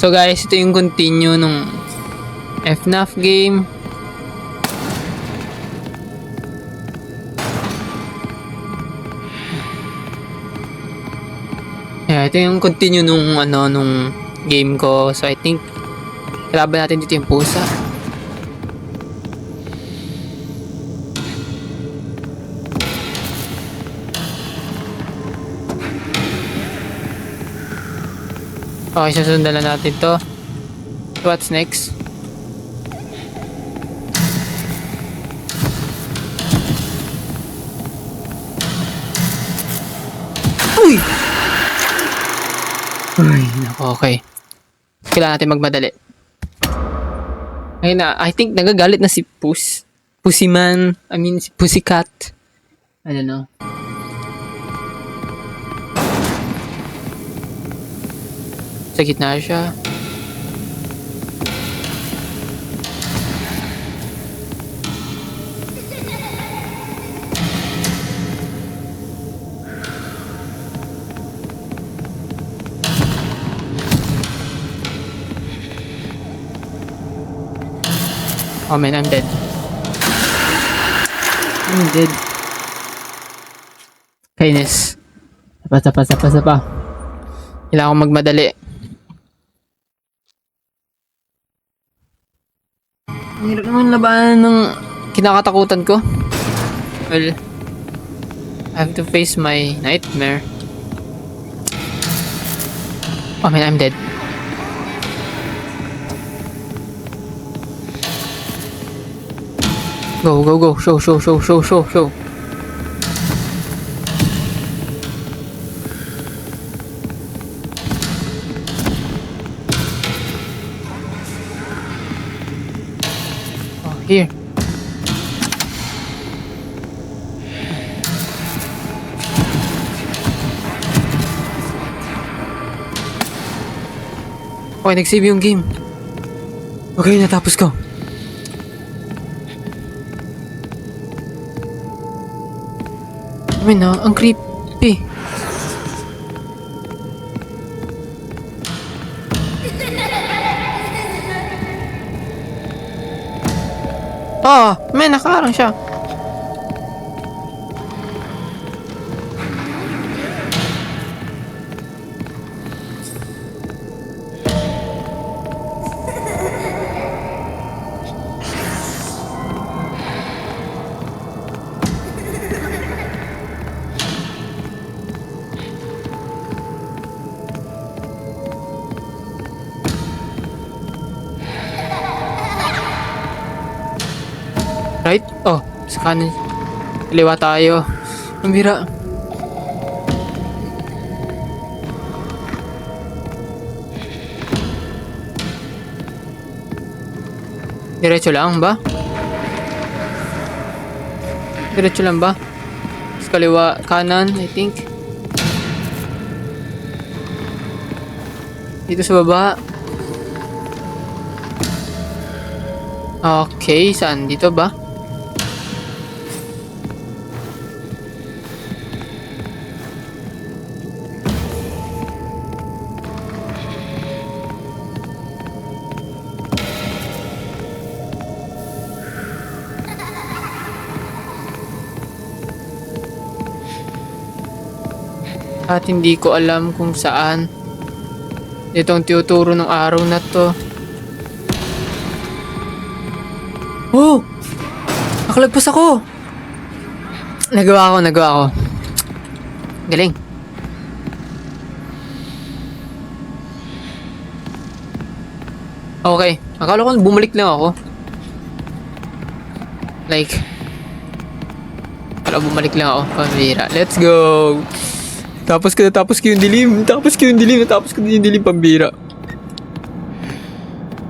So guys, ito yung continue nung FNAF game. Yeah, ito yung continue nung nung game ko. So I think kalaban natin dito yung pusa. Okay, susundan na natin to. What's next? Uy! Ay, nako, okay. Kailangan natin magmadali. Ayun na, I think nagagalit na si Pussyman. I mean, si Pussycat. I don't know. Sa gitna siya. Oh man, I'm dead. I'm dead. Kainis. Sapa. Kailangan ko magmadali. Ang hirap naman labanan ng kinakatakutan ko. Well, I have to face my nightmare. Oh man, I'm dead. Go. Show. Oh, here. Okay, nag-save yung game. Okay, natapos ko. I mean, ang creepy. Oh, man, nakaharang siya. Right? Oh, sa kanan. Kaliwa tayo. Ang bira. Diretso lang ba? Sa kaliwa, kanan, I think. Dito sa baba. Okay, saan? Dito ba? At hindi ko alam kung saan. Ito ang tinuturo ng araw na to. Oh! Nakalagpas ako! Nagawa ko. Galing. Okay. Akala ko bumalik lang ako. Like, bumalik lang ako. Pambira. Let's go! Tapos ko yung dilim, pambira.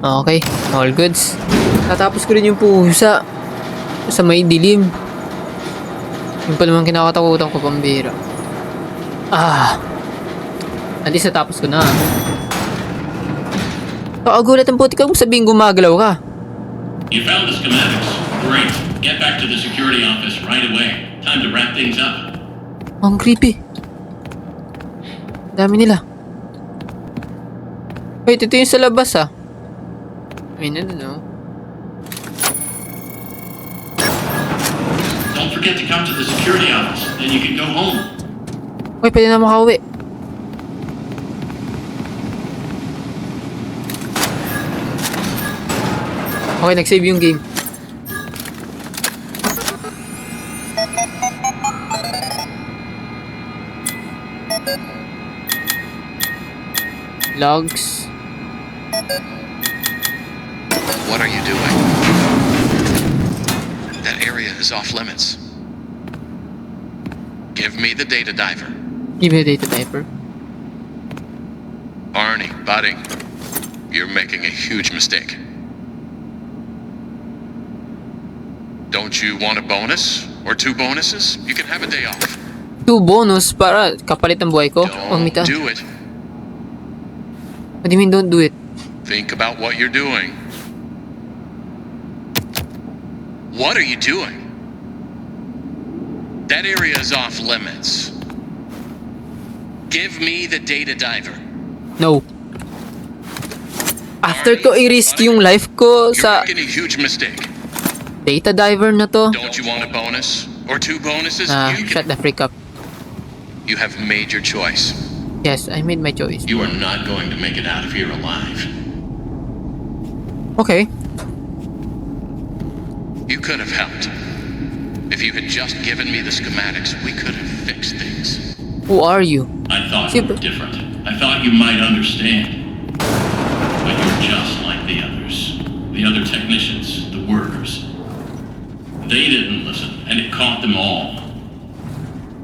Okay, all goods. Tatapos ko rin yung pusa sa may dilim. Yung pa naman kinakatakutan ko, pambira. At least natapos ko na. Kakagulat ang puti ka kung sabihin gumagalaw ka. You found the schematics. Great. Get back to the security office right away. Time to wrap things up. Ang creepy. Dami nila. Wait, ito yung sa labas ah. I mean, I don't know. Don't forget to come to the security office, then you can go home. Uy, pwede na makauwi. Okay, nag-save yung game. Logs. What are you doing? That area is off limits. Give me the data diver. Give me a data diaper. Arnie, buddy, you're making a huge mistake. Don't you want a bonus? Or 2 bonuses? You can have a day off. 2 bonus para kapalit ng buhay ko. Don't Mita. do it. What do you mean don't do it? Think about what you're doing. What are you doing? That area is off limits. Give me the data diver. No. After ko i-risk yung life ko You're sa making a huge mistake. data diver na to. Don't you want a bonus? Or 2 bonuses? Shut the freak up. You have made your choice. Yes, I made my choice. You are not going to make it out of here alive. Okay. You could have helped. If you had just given me the schematics, we could have fixed things. Who are you? I thought you were different. I thought you might understand. But you're just like the others. The other technicians, the workers. They didn't listen, and it caught them all.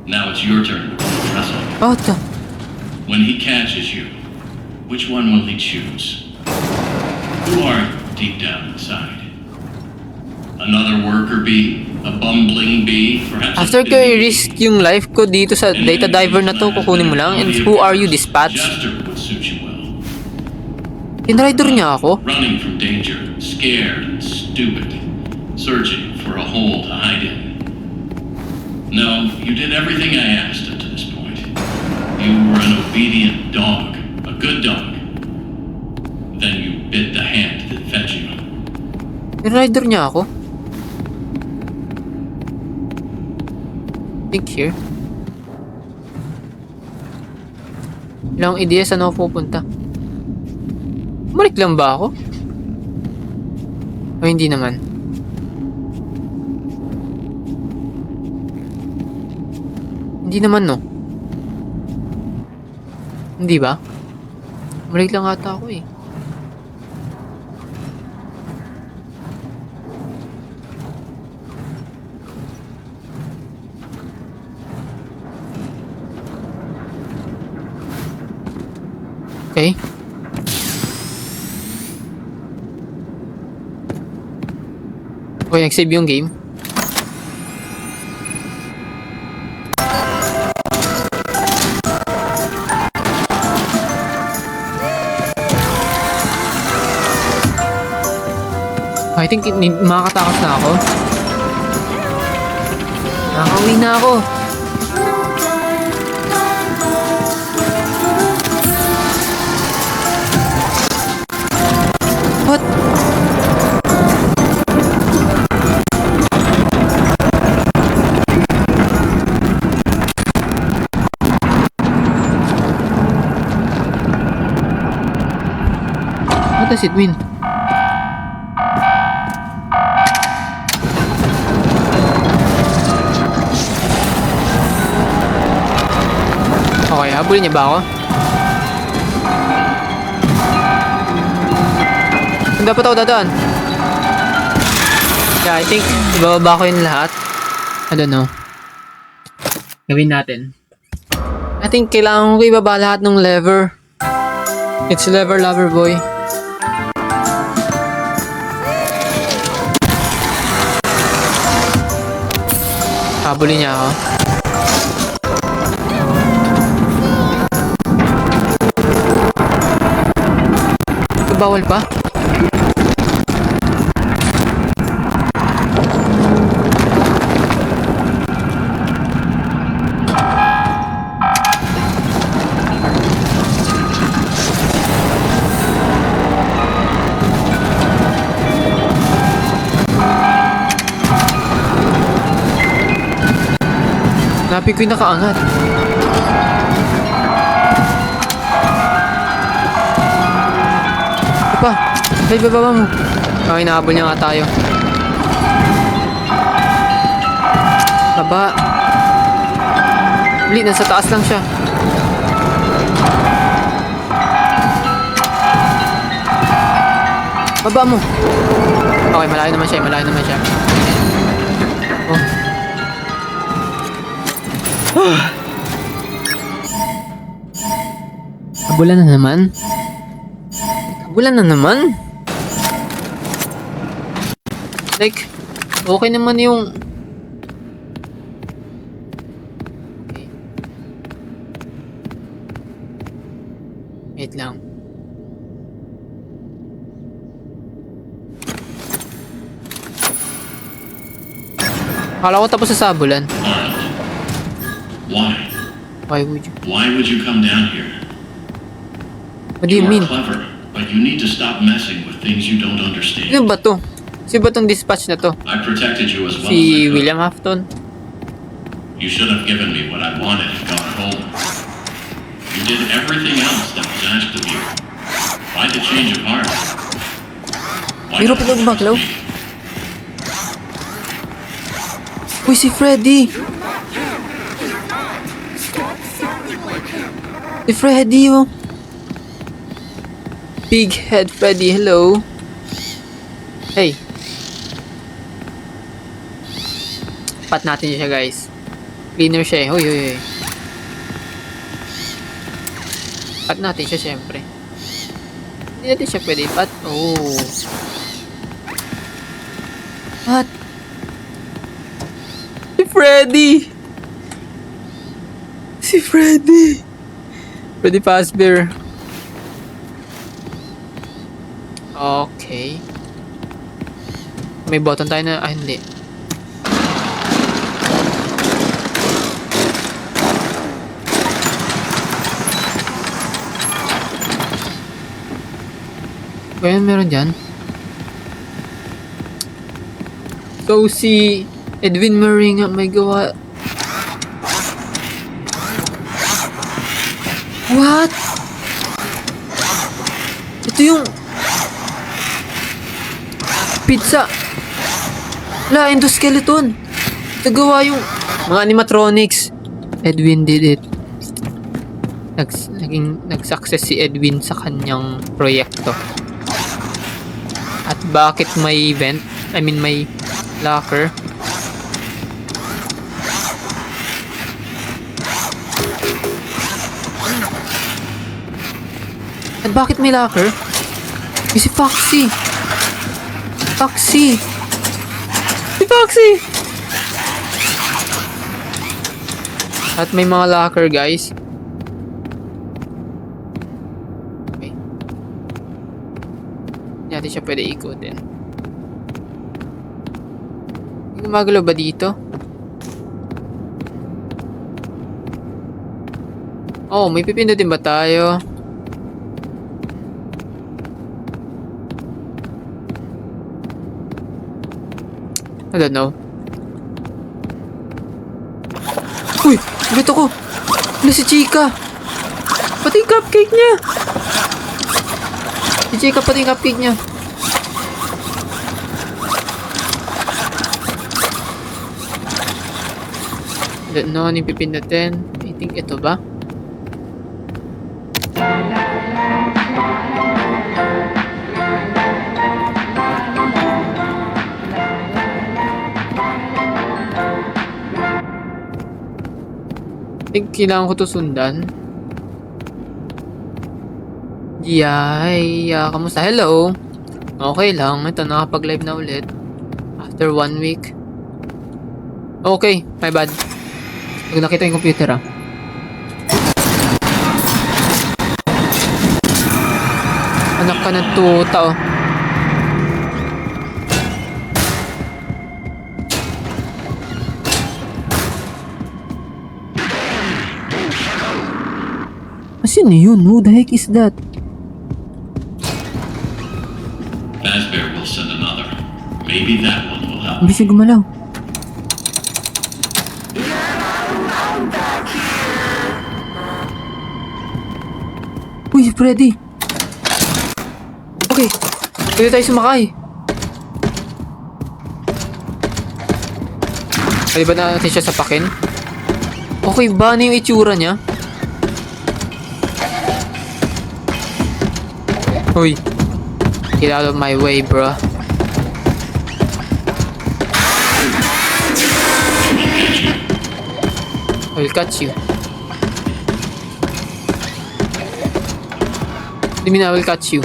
Now it's your turn to address him. Oh, When he catches you, which one will he choose? Who are you deep down inside? Another worker bee? A bumbling bee? Perhaps after ko i-risk yung life ko dito sa data diver na to, kukunin mo lang. And who are you, dispatch? Jester would suit you well. Tinrider niya ako. Running from danger, scared and stupid, searching for a hole to hide in. No, you did everything I asked up to this point. You were an obedient dog, a good dog. Then you bit the hand that fed you. Tinrider niya ako. Think here. Ilang ideya saan ako pupunta? Bumalik lang ba ako? O hindi naman? Hindi naman, no? Hindi ba? Bumalik lang ata ako eh. Okay. Okay, nag-save yung game. I think makakatakas na ako. Nakakauwi na ako. What? What does it mean? Okay, habulin niya ba ako? Saan dapat ako dadaan? Yeah, I think ibababa ko yung lahat. I don't know. Gawin natin. I think kailangan ko ibaba lahat ng lever. It's lever lover boy. Habulin niya ako. Bawal pa? Hanapin ko yung nakaangat. Apa? Dahil bababa mo. Okay, nahabol niya nga tayo. Baba. Uli, nasa taas lang siya. Baba mo. Okay, malayo naman siya. Malayo naman siya. Oh. Abulan na naman. Abulan na naman. Like, okay naman yung... Okay. Wait lang. Akala ko tapos sa sabulan. Arnold, why? Why would you? Why would you come down here? What do you are mean? clever, but you need to stop messing with things you don't understand. Sino ba to? Sino ba tong dispatch na to? I protected you as well as I Si could. William Afton? You should have given me what I wanted and gone home. You did everything else that was asked of you. Why the change of heart? Why Mayroon not pa trust maglaw? me? Uy, si Freddy! Si Freddy, oh! Big head Freddy, hello! Hey! Pat natin siya, guys. Cleaner siya, eh. Uy, uy, uy. Pat natin siya, syempre. Hindi natin siya pwede pat. Oh. Pat! Si Freddy! Si Freddy! Freddy Fazbear. Okay. May button tayo na... Ah, hindi. Kaya meron dyan. So, si Edwin Murray nga may gawa. What? Ito yung pizza. La, endoskeleton. Ito gawa yung mga animatronics. Edwin did it. Nag-success si Edwin sa kanyang proyekto. At bakit may vent? I mean, may locker. At bakit may locker? Eh, si Foxy! Foxy! Si Foxy! At may mga locker, guys. Okay. Hindi natin siya pwede ikutin. Gumagalaw ba dito? Oh, may pipindutin ba tayo? I don't know. Uy! Dito ko! Wala si Chika! Pati yung cupcake niya! Si Chika pati yung cupcake niya. I don't know ano yung pipindutin. I think ito ba? I think kailangan ko to sundan. Yay! Kamusta? Hello! Okay lang. Ito, nakapag-live na ulit. After 1 week. Okay, my bad. Pag nakita yung computer, ah. Anak ka ng tuta, oh. Sino yun? Who the heck is that? Fazbear will send another. Maybe that one will help. Hindi siya gumalaw. Uy, Freddy! Okay, pwede tayo sumakay. Pwede ba natin siya sapakin? Okay ba na yung itsura niya? Uy, get out of my way, bro. I will catch you. I mean, I will catch you.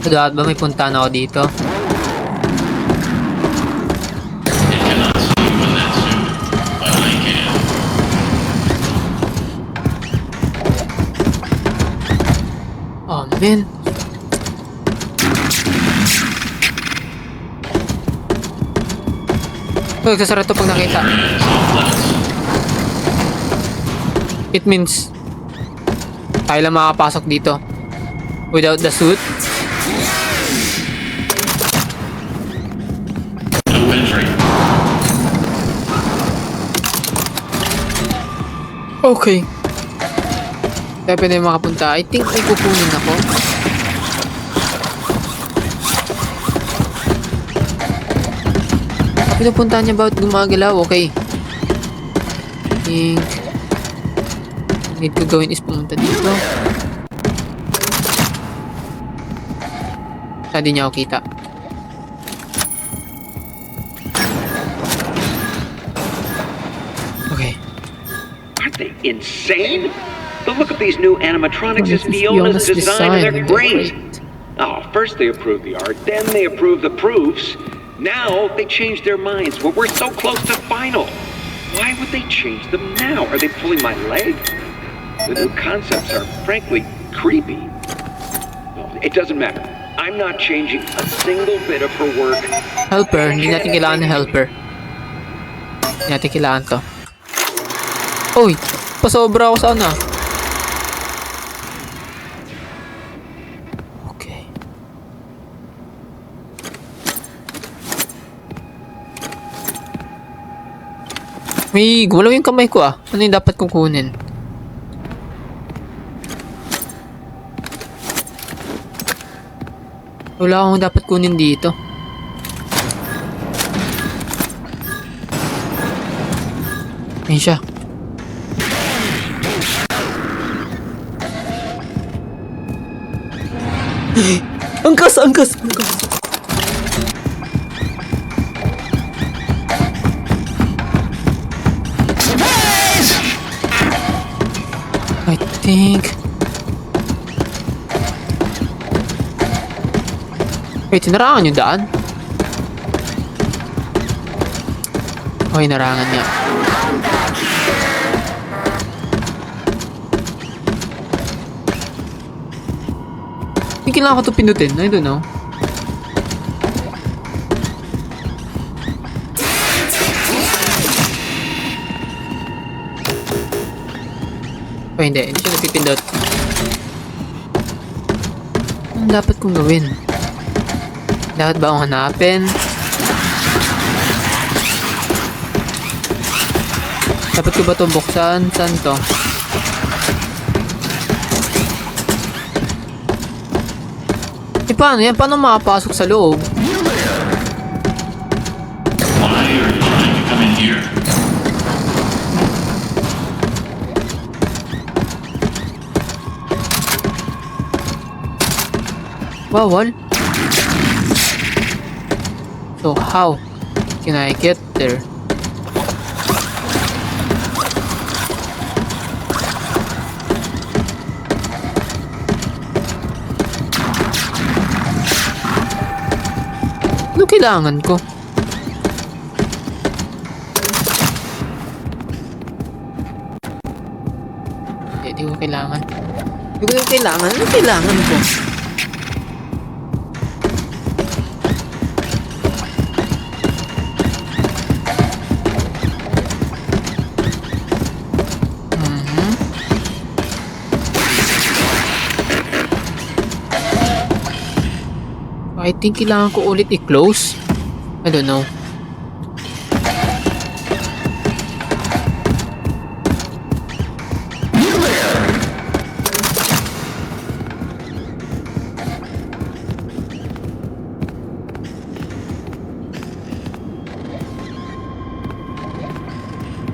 Dapat ba may puntahan ako dito? It cannot see you in that suit, but I can. Oh, man. Nagsasara to pag nakita. It means tayo lang makapasok dito without the suit. No entry. Okay. Kaya pwede makapunta. I think may kukunin ako. Pinupuntahan niya about gumagalaw. Okay. I think need ko gawin is pumunta dito. Hindi niya ako kita. Okay. Aren't they insane? The look of these new animatronics is This is Fiona's Fiona's design, and they're design. great. Oh, first they approve the art, then they approve the proofs. Now they change their minds. Well, we're so close to final. Why would they change them now? Are they pulling my leg? The new concepts are frankly creepy. Well, it doesn't matter. I'm not changing a single bit of her work. Helper. Hindi natin kailangan ng helper. Hindi natin kailangan to. Uy! Pasobra ako sana. Okay. May gumalaw yung kamay ko ah. Ano yung dapat kong kunin? Wala akong dapat kunin dito. Ayun siya. Angkas! Angkas! Angkas! I think... Wait, tinarangan yung daan? Okay, narangan niya. Hindi kailangan ko ito pindutin. I don't know. O hindi. Hindi siya napipindot. Ano dapat kong gawin? Dapat ba akong hanapin? Dapat ko ba ito buksan? Saan to? Eh paano yan? Paano makapasok sa loob? Why are you trying to come in here? Bawal? So how can I get there? Ano kailangan ko? Hindi ko kailangan. Hindi ko kailangan. Ano kailangan ko? I think kailangan ko ulit i-close. I don't know.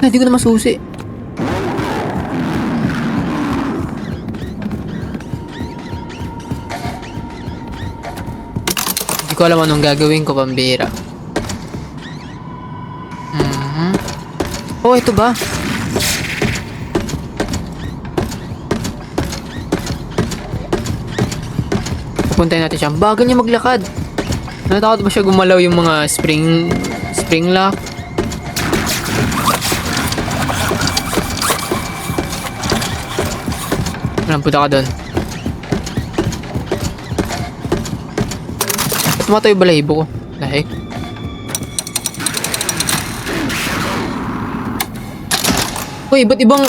Hindi ko na masusi. Hindi ko alam anong gagawin ko, pambira. Oh, ito ba? Pupuntahin natin siya. Ang bagal niya maglakad. Natakot ba siya gumalaw yung mga spring lock? Punta ka doon. Tumatay yung balahibo ko. Lahik. Uy, ba't ibang...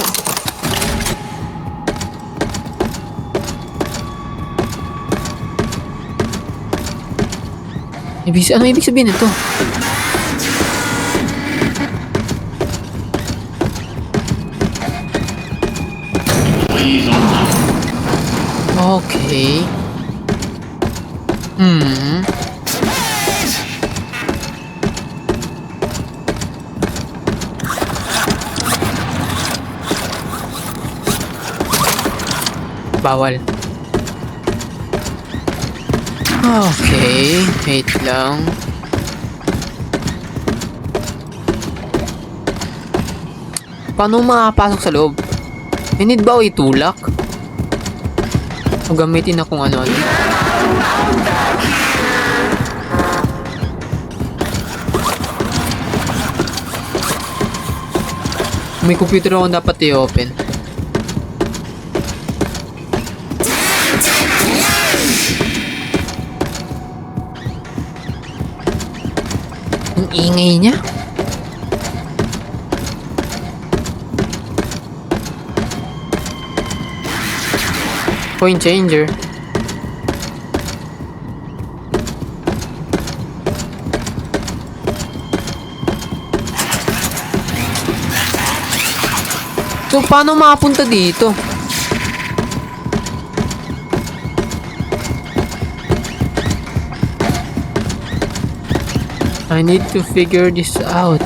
Ano ibig sabihin nito? Please only. Okay. Bawal. Okay, wait lang. Paano makapasok sa loob? Need ba o itulak? O gamitin na kung ano-ano? May computer ako dapat i-open. Ang ingay niya. Point changer. So, paano makapunta dito? I need to figure this out.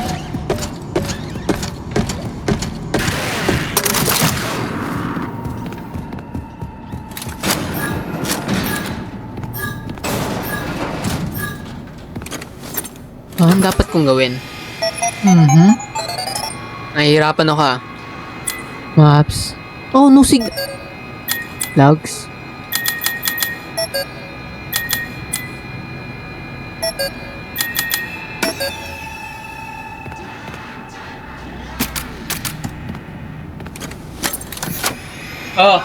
Ano dapat kong gawin? Nahihirapan ako ah. Maps. Oh, no logs. Oh.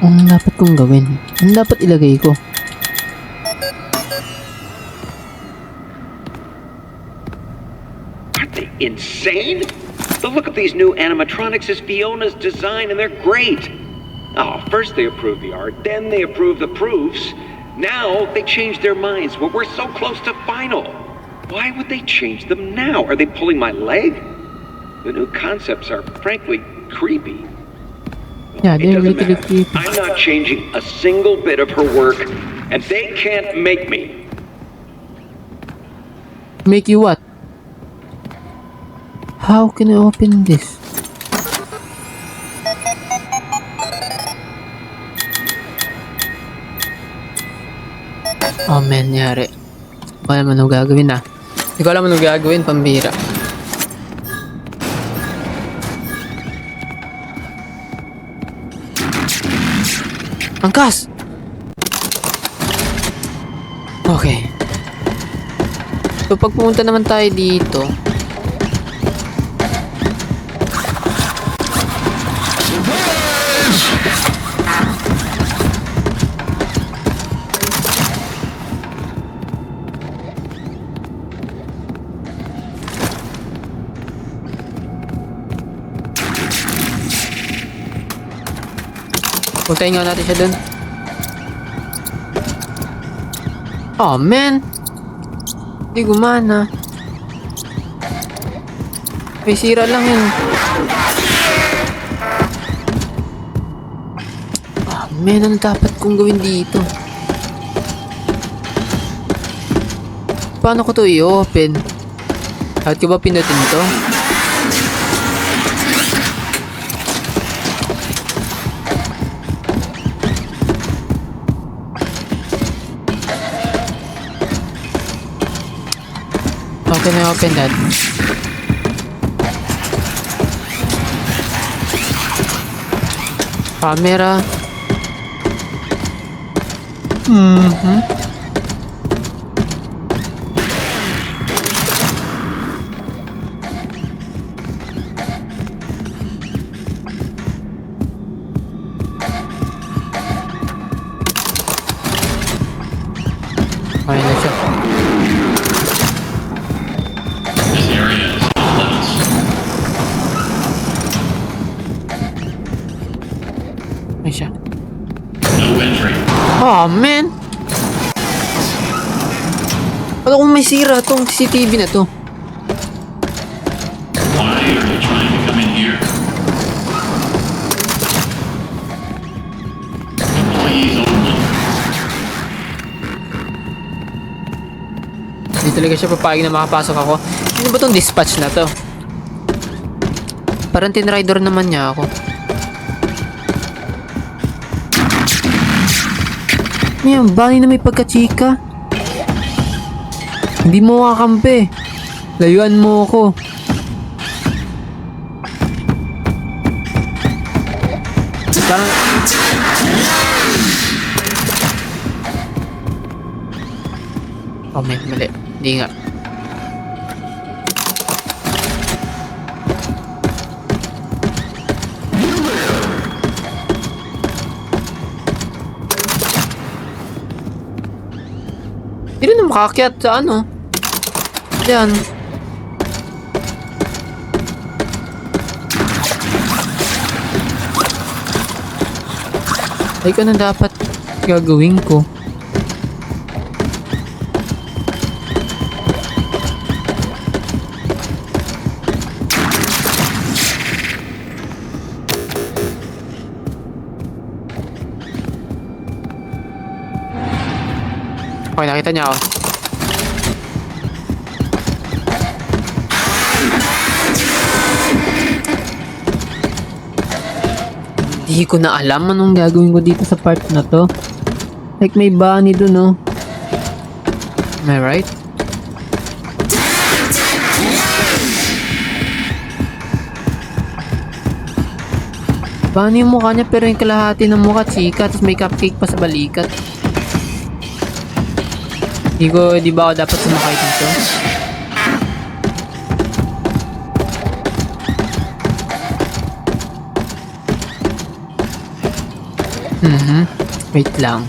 Ano dapat kong gawin? Ano dapat ilagay ko? Aren't they insane? The look of these new animatronics is Fiona's design, and they're great. Oh, first they approve the art, then they approve the proofs. Now they change their minds, but we're so close to final. Why would they change them now? Are they pulling my leg? The new concepts are frankly creepy. Yeah, It they're doesn't really matter. creepy. I'm not changing a single bit of her work, and they can't make me. Make you what? How can I open this? Oh man, nyari. Hindi ko alam anong gagawin ah. Hindi ko alam anong gagawin, pambira. Angkas! Okay. So pag pumunta naman tayo dito, puntayin nga natin siya dun. Oh man, hindi gumana. May sira lang yun. Oh man, ano dapat kong gawin dito? Paano ko to i-open? Bakit ko ba pinutin to? How can I open that? Camera. Okay na siya. This area is off limits. Ay siya. No entry. Oh, man! Ano kung may sira tong CCTV na to? Why are you trying to come in here? Employees only. Hindi talaga siya papayag na makapasok ako. Ano ba tong dispatch na to? Parang tinrider naman niya ako. Yan, bali na may pagkachika. Hindi mo kakampi. Layuan mo ako. Parang... Oh, mali. Hindi nga. Hindi na makakakyat sa ano. Diyan. Ay, ano dapat gagawin ko? Okay, nakita niya ako. Hindi ko na alam anong gagawin ko dito sa part na to. Like may bunny dun, no? Am I right? Bunny yung mukha niya pero yung kalahati ng mukha chika tapos may cupcake pa sa balikat. Di ba ako dapat sumakay dito? Wait lang.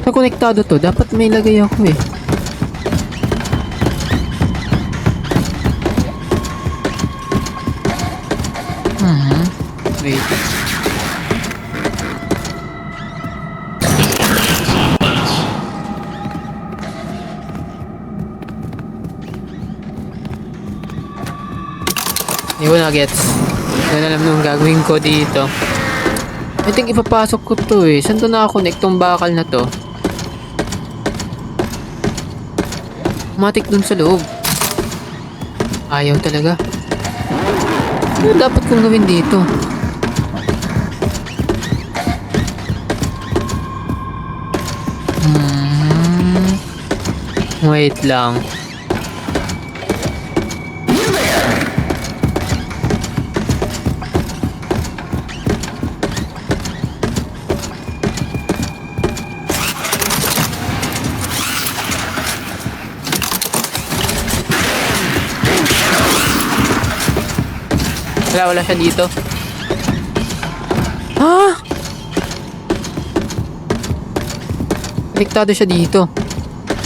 Nakonektado to. Dapat may lagay ako eh. Wait. Hindi ko na gets. Hindi ko alam nung gagawin ko dito. I think ipapasok ko to eh. Saan to nakakonect tong bakal na to? Matik dun sa loob. Ayaw talaga. Ano dapat kong gawin dito? Wait lang. Wala siya dito. Ah! Konektado siya dito.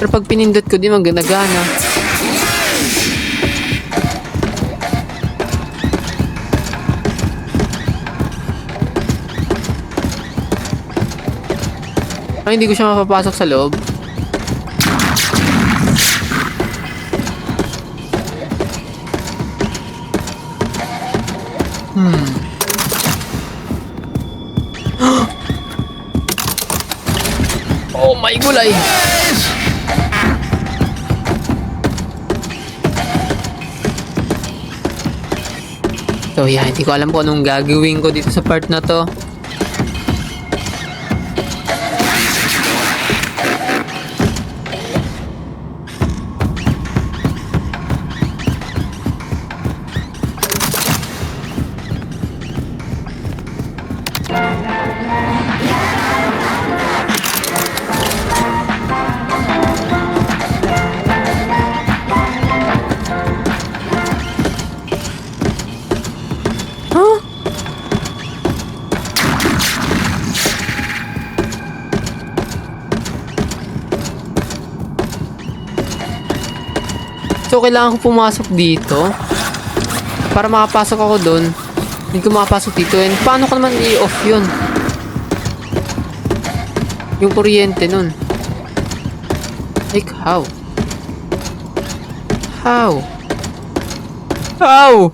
Pero pag pinindot ko, di magana. Ay, hindi ko siya mapapasok sa loob. Oh my gulay! So yeah, hindi ko alam kung anong gagawin ko dito sa part na to. Huh? So, kailangan ko pumasok dito para makapasok ako doon. Hindi ko makapasok dito. And paano ko naman i-off yun? Yung kuryente nun. Like, how? How? How?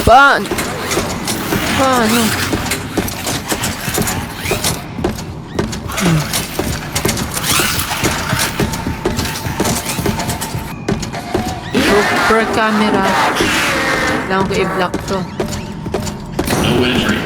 Paano? Per camera. Kailangan ko i-block to. No entry.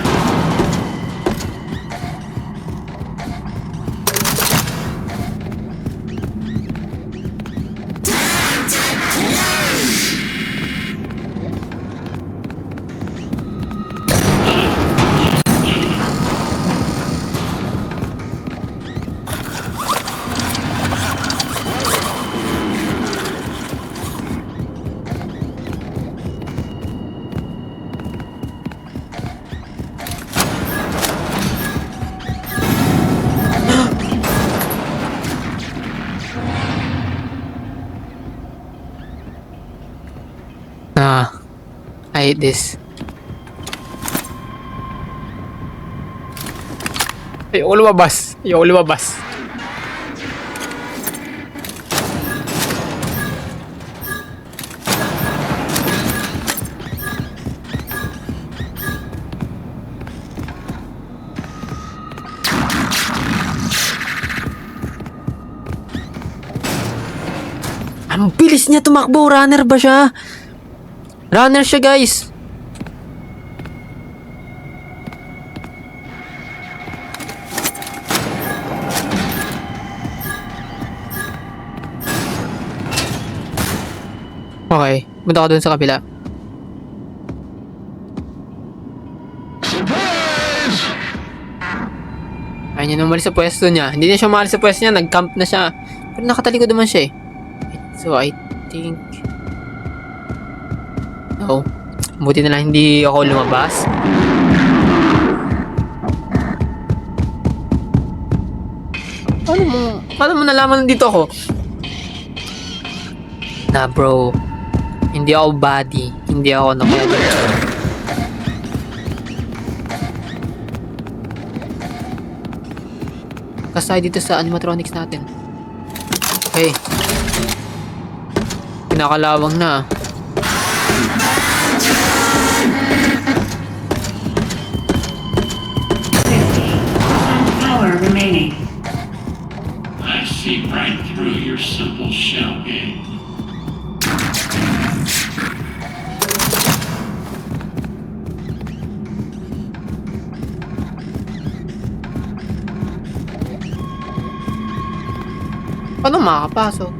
I hate this. Ayoko lumabas. Ayoko lumabas. Ang bilis niya tumakbo. Runner ba siya? Runner siya, guys. Okay, punta ko dun sa kabila. Ayaw niya na umalis sa pwesto niya. Hindi na siya umalis sa pwesto niya. Nag-camp na siya. Pero nakatalikod naman siya eh. So, I think... No. Buti na lang hindi ako lumabas. Paano mo nalaman nandito ako? Nah, bro. Hindi ako body. Hindi ako nakuha dito. Kasi tayo dito sa animatronics natin. Okay. Kinakalawang na. Power remaining. I see right through your simple shell game. Paano makakapasok?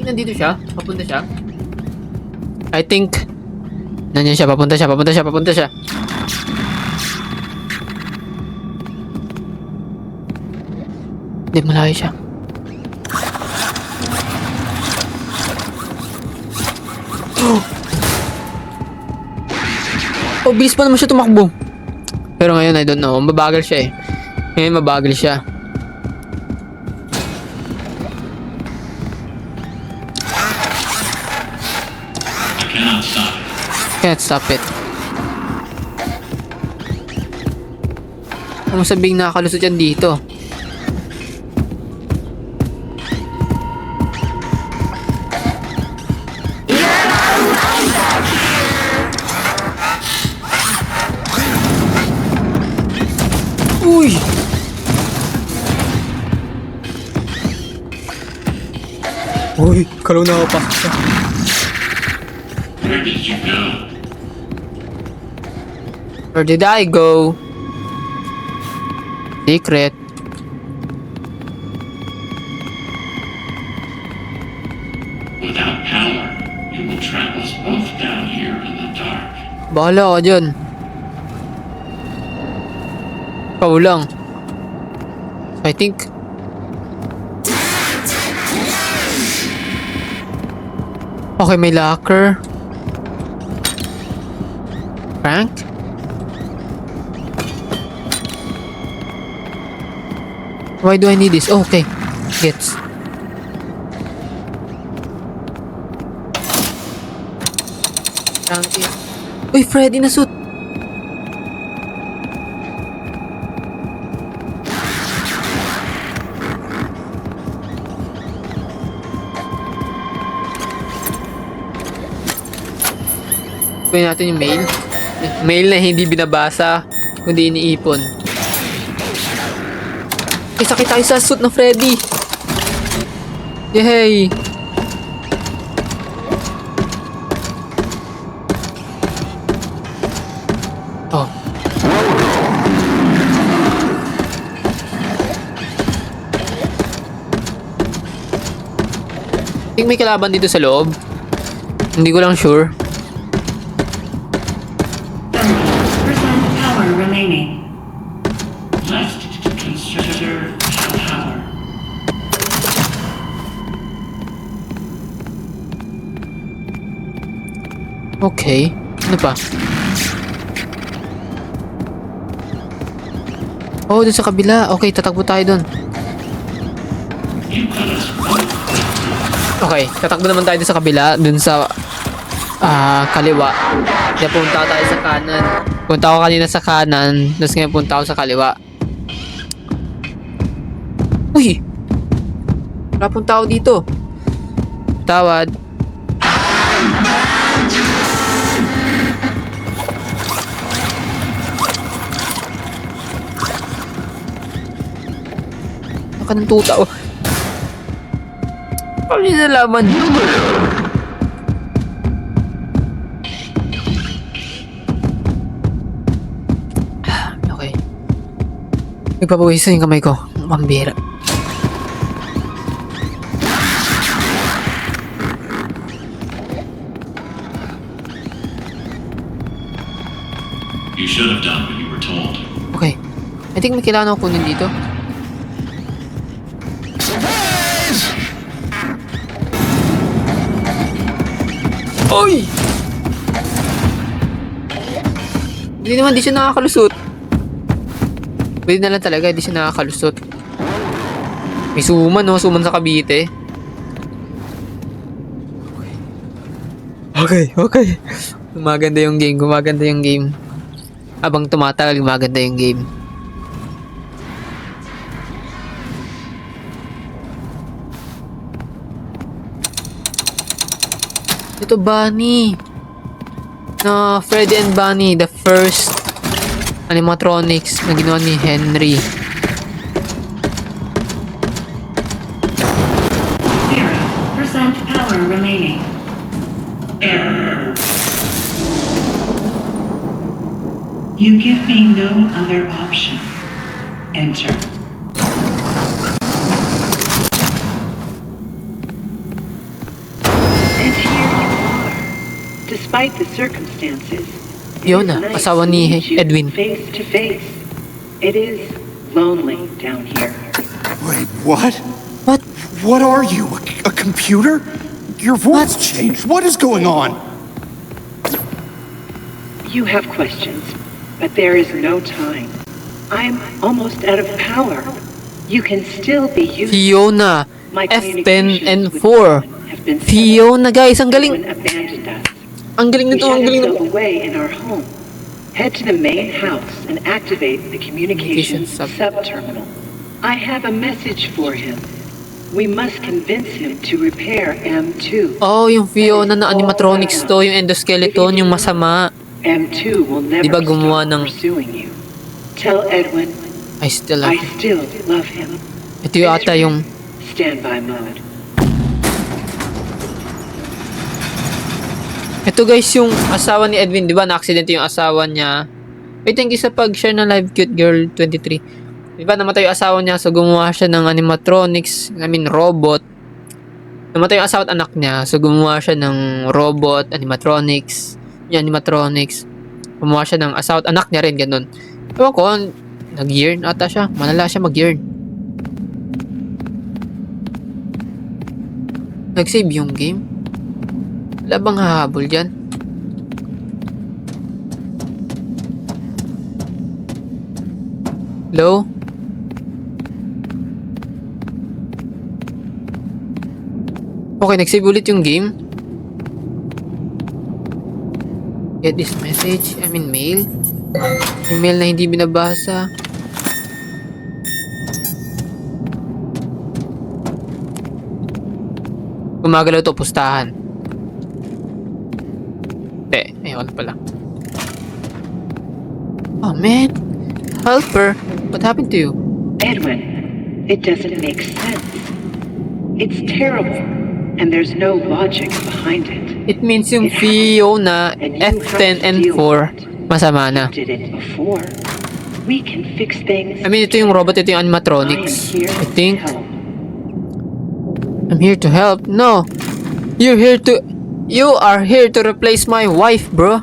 Nandito siya? Papunta siya? I think nandiyan siya, papunta siya. Hindi, malayo siya. Oh, bilis pa naman siya tumakbo. Pero ngayon, I don't know. Mabagal siya eh. Ngayon, mabagal siya. Can't stop it. Ano sabing nakakalusot yan dito? Uy, kalaw na ako pa. Where did you go? Where did I go? Secret. Without power, it will trap us both down here in the dark. Bahala ka dyan. Ikaw lang. I think. Okay, may locker. Frank? Why do I need this? Oh, okay. Gets. Frankie. Uy, Freddy na suit. Kunin natin yung mail. Mail na hindi binabasa, kundi iniipon. Eh, sakit tayo sa suit ng Freddy. Yay! Oh. Think may kalaban dito sa loob. Hindi ko lang sure. 30% power remaining. Left to consider power. Okay. Ano pa? Oh, dun sa kabila. Okay, tatakbo tayo dun. You got us both. Okay, tatakbo naman tayo dun sa kabila. Dun sa kaliwa. Kaya punta tayo sa kanan. Punta ako kanina sa kanan. Tapos ngayon punta ako sa kaliwa. Uy! Napunta ako dito. Tawad. Ka ng tuta, oh. Paano niya nalaman? Okay. Nagpapawisan yung kamay ko. Mambira. You should have done what you were told. Okay. I think may kailangan ako kunin dito. Oy! Hindi naman, di siya nakakalusot. Pwede na lang talaga, di siya nakakalusot. May suman, no? Suman sa Cavite. Okay, okay. Gumaganda yung game, gumaganda yung game. Habang tumatagal, gumaganda yung game. Ito, Bunny. Na Freddy and Bunny, the first animatronics na ginawa ni Henry. 0% power remaining. Error. You give me no other option. Enter. And here you are. Despite the circumstances, Fiona, it is nice asawa to ni meet you Edwin. face to face. It is lonely down here. Wait, what? What? What are you? A computer? Your voice changed. What is going on? You have questions, but there is no time. I'm almost out of power. You can still be used. Fiona. My F10 communications and with 4. Edwin have been severed. Fiona, guys. Ang galing. Edwin abandoned us. Ang galing We nito. shut Ang galing himself nito. away in our home. Head to the main house and activate the communications sub-terminal. I have a message for him. We must convince him to repair M2. Oh, yung Fiona na animatronics to. Yung endoskeleton. Yung masama. M2 will never Di ba gumawa stop ng- pursuing you. Tell Edwin I still I still love him. Ito yung ata yung... Standby mode. Ito guys, yung asawa ni Edwin, di ba? Na-accident yung asawa niya. Wait, thank you sa pag-share ng live, cute girl 23. Di ba, namatay yung asawa niya, so gumawa siya ng animatronics, robot. Namatay yung asawa at anak niya, so gumawa siya ng robot, animatronics. Yung animatronics. Gumawa siya ng asawa at anak niya rin, ganun. Ewan ko, nag-yearn ata siya. Malala siya mag-yearn. Nag-save yung game. Wala bang hahabol dyan? Hello? Okay, nag-save ulit yung game. Get this message. I mean, mail. Email na hindi binabasa. Gumagalaw to, pustahan. Ayun pala. Oh man, helper, what happened to you? Edwin, it doesn't make sense. It's terrible, and there's no logic behind it. It means yung Fiona F10 and 4 masama na. You did it before. We can fix things. I mean, ito yung robot, ito yung I am animatronics. here I to think. help. I'm here to help. No, you are here to replace my wife, bro.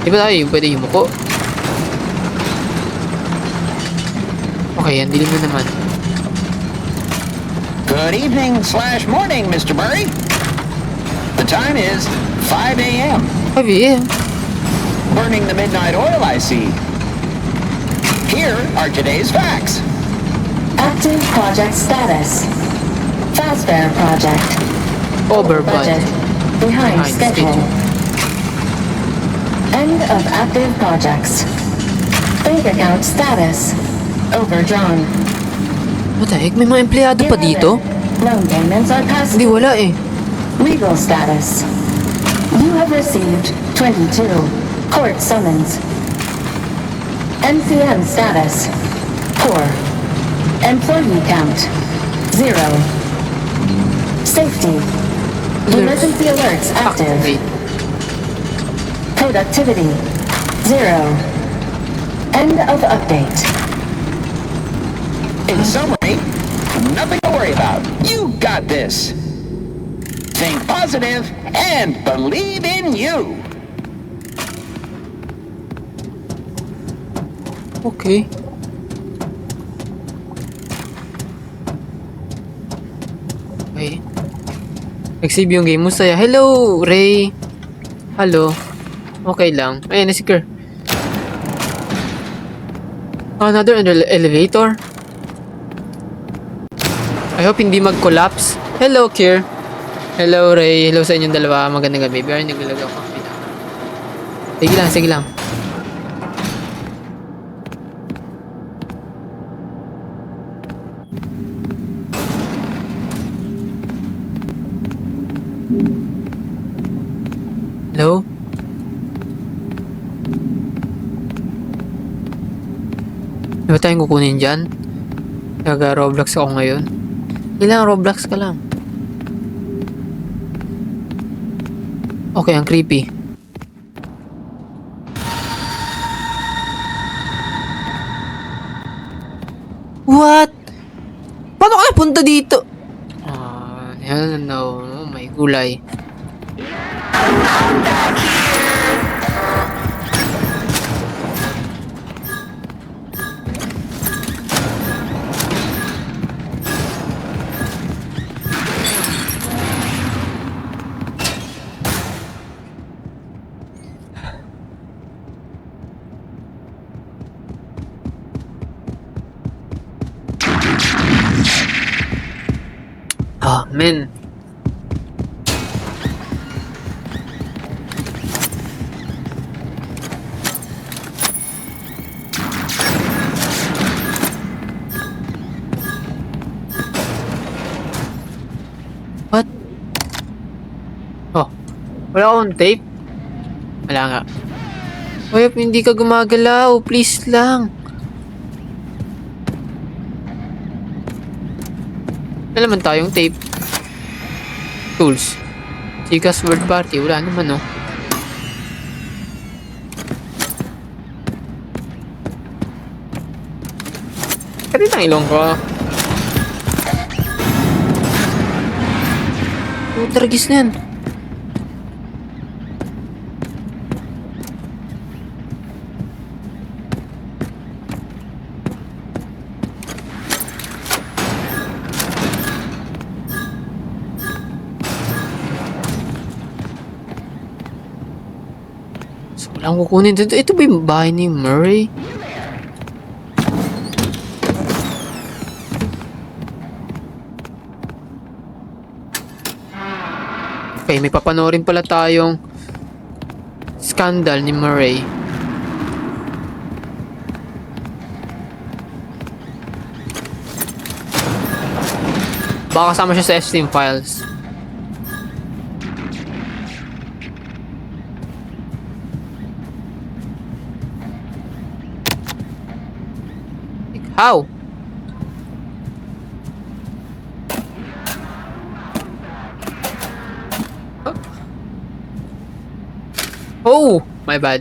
Di ba tayo yung pwede yumuko? Okay, yan. Dilim na naman. Good evening/morning, Mr. Murray. The time is 5 a.m. 5 a.m. Burning the midnight oil, I see. Here are today's facts. Active project status. Fazbear project. Over budget. Behind Behind schedule. End of active projects. Bank account status. Overdrawn. What the heck? May mga empleyado pa dito? Loan payments are past. Hindi, wala eh. Legal status. You have received 22 court summons. NCM status. Poor. Employee count. 0. Safety. Emergency alerts active. Activate. Productivity. 0. End of update. In summary, nothing to worry about. You got this. Think positive and believe in you. Okay. Okay. Nag-save yung game mo saya. Hello, Ray. Hello. Okay lang. Ayan, si Kerr. Another elevator. I hope hindi mag-collapse. Hello, Kier. Hello, Ray. Hello sa inyong dalawa. Magandang gabi. Pero naglalagaw ko. Sige lang, sige lang. Hello? Di ba tayong kukunin dyan? Nag-Roblox ako ngayon. Ilang Roblox ka lang. Okay, ang creepy. What? Paano ka napunta dito? No, may gulay. Ah, men. What? Oh, wala akong tape? Wala nga. Hoy, hindi ka gumagalaw. Please lang. Wala naman tayong tape. Tools. Chica's World Party. Wala naman, no? Kaya lang ilong ko. Targis na yan. So, wala akong kukunin dito. Ito ba yung bahay ni Murray? Okay, may papanoorin pala tayong scandal ni Murray. Baka kasama siya sa Steam files. How? Oh, my bad.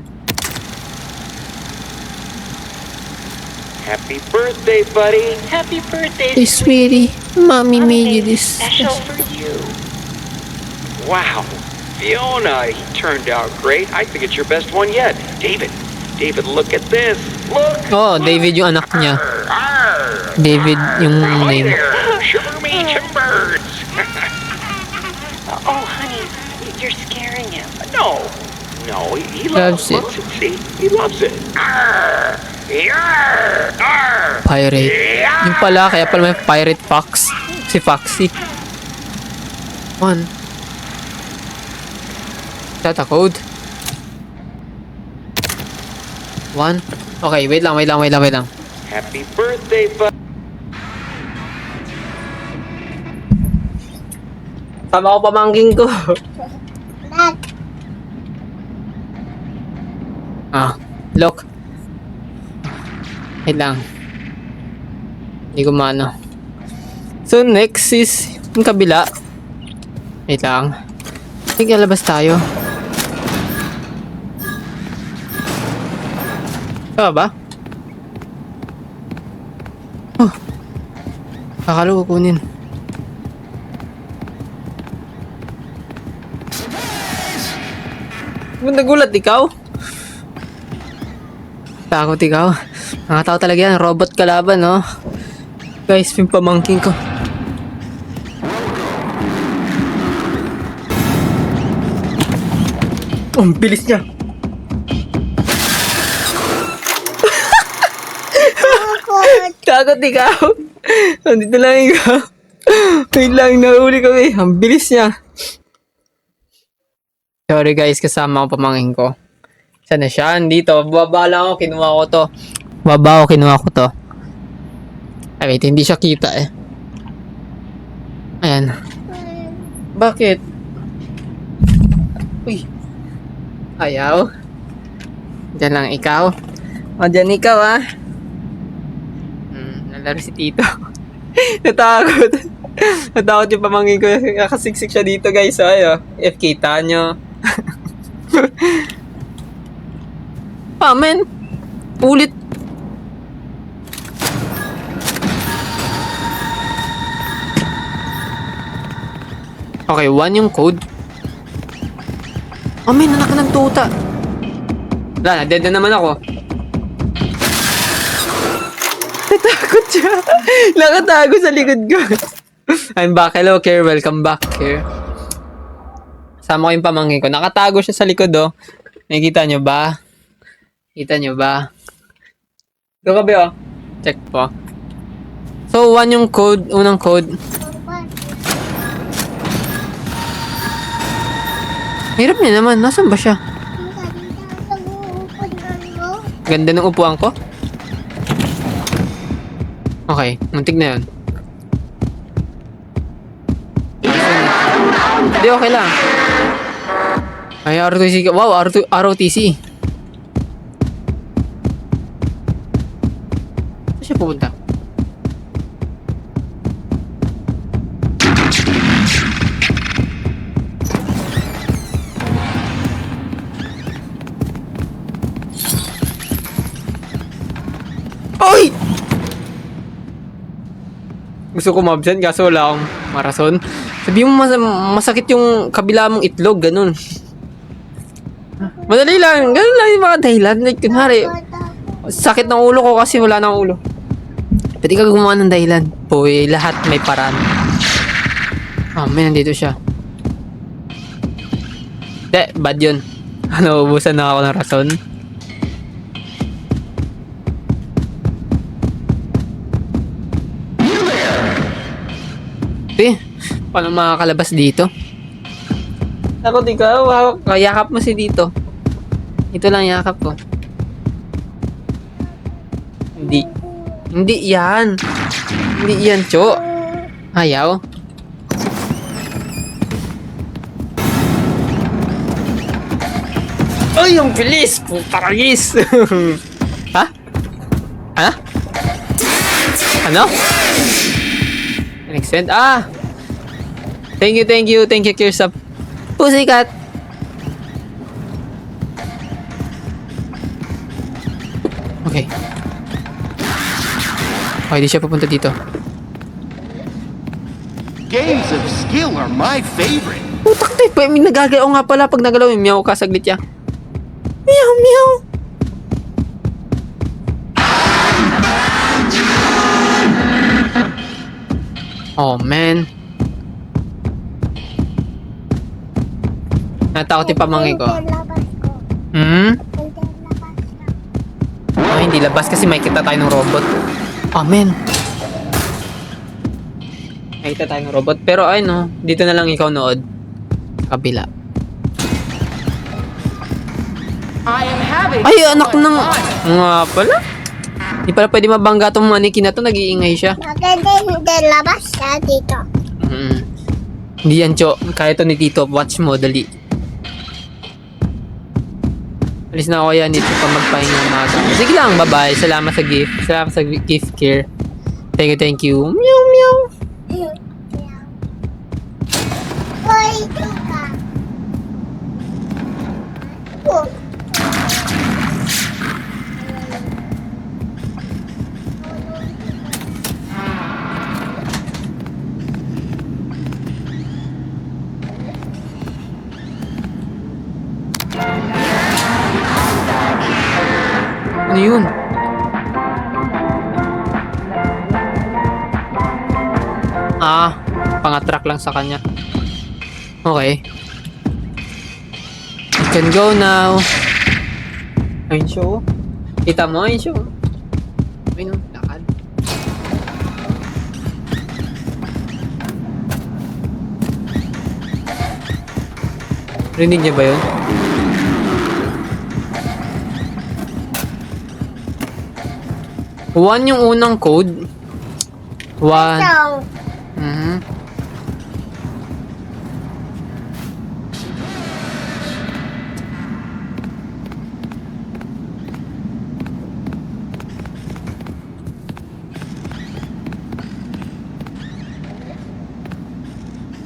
Happy birthday, buddy. Happy birthday. Hey, sweetie, mommy made you this. Special for you. Wow. Fiona, he turned out great. I think it's your best one yet. David, look at this. Look. Oh, David yung anak niya. David yung Hi name. there. Sugar me some birds. Oh, honey, you're scaring him. No, he Loves it. loves it. See, he loves it. Arr! Yarr! Arr! Pirate. Yung pala, kaya pala may pirate fox. Si Foxy. One. Is that a code? One. Okay, wait lang. Happy birthday, buddy. Tama ko pamangking ko. Look. Wait lang. Hindi ko maano. So, next is yung kabila. Wait lang. Sige, labas tayo. Tama ba? Oh. Akala ko kunin. Nagulat ikaw? Takot ikaw? Mga tao talaga yan. Robot kalaban, no? Guys, yung pamangking ko. Oh, ang bilis niya. Takot ikaw? Nandito lang ikaw. Wait lang, nahuli kami. Ang bilis niya. Sorry guys, kasama ko pamangkin ko. Sana siya? Dito. Baba lang ako. Kinuha ko to. Ay, wait. Hindi siya kita eh. Ayan. Bakit? Uy. Ayaw. Diyan lang ikaw. O, dyan ikaw ah. Nalaro si Tito. Natakot. Natakot yung pamangkin ko. Nakasiksik siya dito guys. So, ayo. If kita nyo. Men. Ulit. Okay, 1 yung code. Men, anak ng tuta. Wala, dead na naman ako. Natakot siya. Nakatago sa likod ko. I'm back. Hello, Care. Welcome back, Care. Sama ko yung pamangkin ko. Nakatago siya sa likod, oh. Nakikita nyo ba? Kita nyo ba? Ito ka ba, oh? Check po. So, 1 yung code. Unang code. Hirap niya naman. Nasaan ba siya? Ganda ng upuan ko? Okay. Muntik na yun. Hindi, okay lang. Ay, ROTC. Wow, ROTC. Saan siya pupunta? gusto ko mabsent kaso wala akong marason. Sabi mo masakit yung kabila mong itlog, ganun. Madali lang, ganun lang yung mga dahilan. Like, kunwari, sakit ng ulo ko kasi wala nang ulo. Pwede ka gumawa ng dahilan. Boy, lahat may paraan. Oh, may nandito siya. Bad yun. Ubusan na ako ng rason. Paano makakalabas dito? Takot ikaw, yakap mo si dito. Ito lang yakap ko. Hindi yan. Hindi yan, Cho. Ayaw. Ay, ang bilis! Putaragis! Ha? Ha? Ano? Extend? Thank you, Kirsa. Pussycat! Okay. Okay, di siya pupunta dito. Games of skill are my favorite. Putak tayo, may nagagalaw nga pala pag nagalaw yung meow ka, saglit ya. Meow, meow! Oh, man. Natakot yung pamangkin ko. Oh, hindi labas kasi may kita tayo ng robot. Oh, man. May kita tayo ng robot. Pero ay no, dito na lang ikaw nood. Kabila. Ay, anak ng... Nga pala. Hindi pala pwede mabangga itong mannequin na to. Nag-iingay siya. Maganda hindi labas siya dito. Hindi yan, Cho. Kaya to ni Tito. Watch mo, dali. Alis na ako yan dito pa magpahinga umaga. Sige lang, bye-bye. Salamat sa gift. Salamat sa gift care. Thank you. Meow, meow. Boy, ito ka. Oh. Ano yun? Pangatrak lang sa kanya. Okay. You can go now. Ayun siya, oh. Kita mo, ayun siya, oh. Ayun, oh, lakad. Rinig niya ba yun? One yung unang code. One.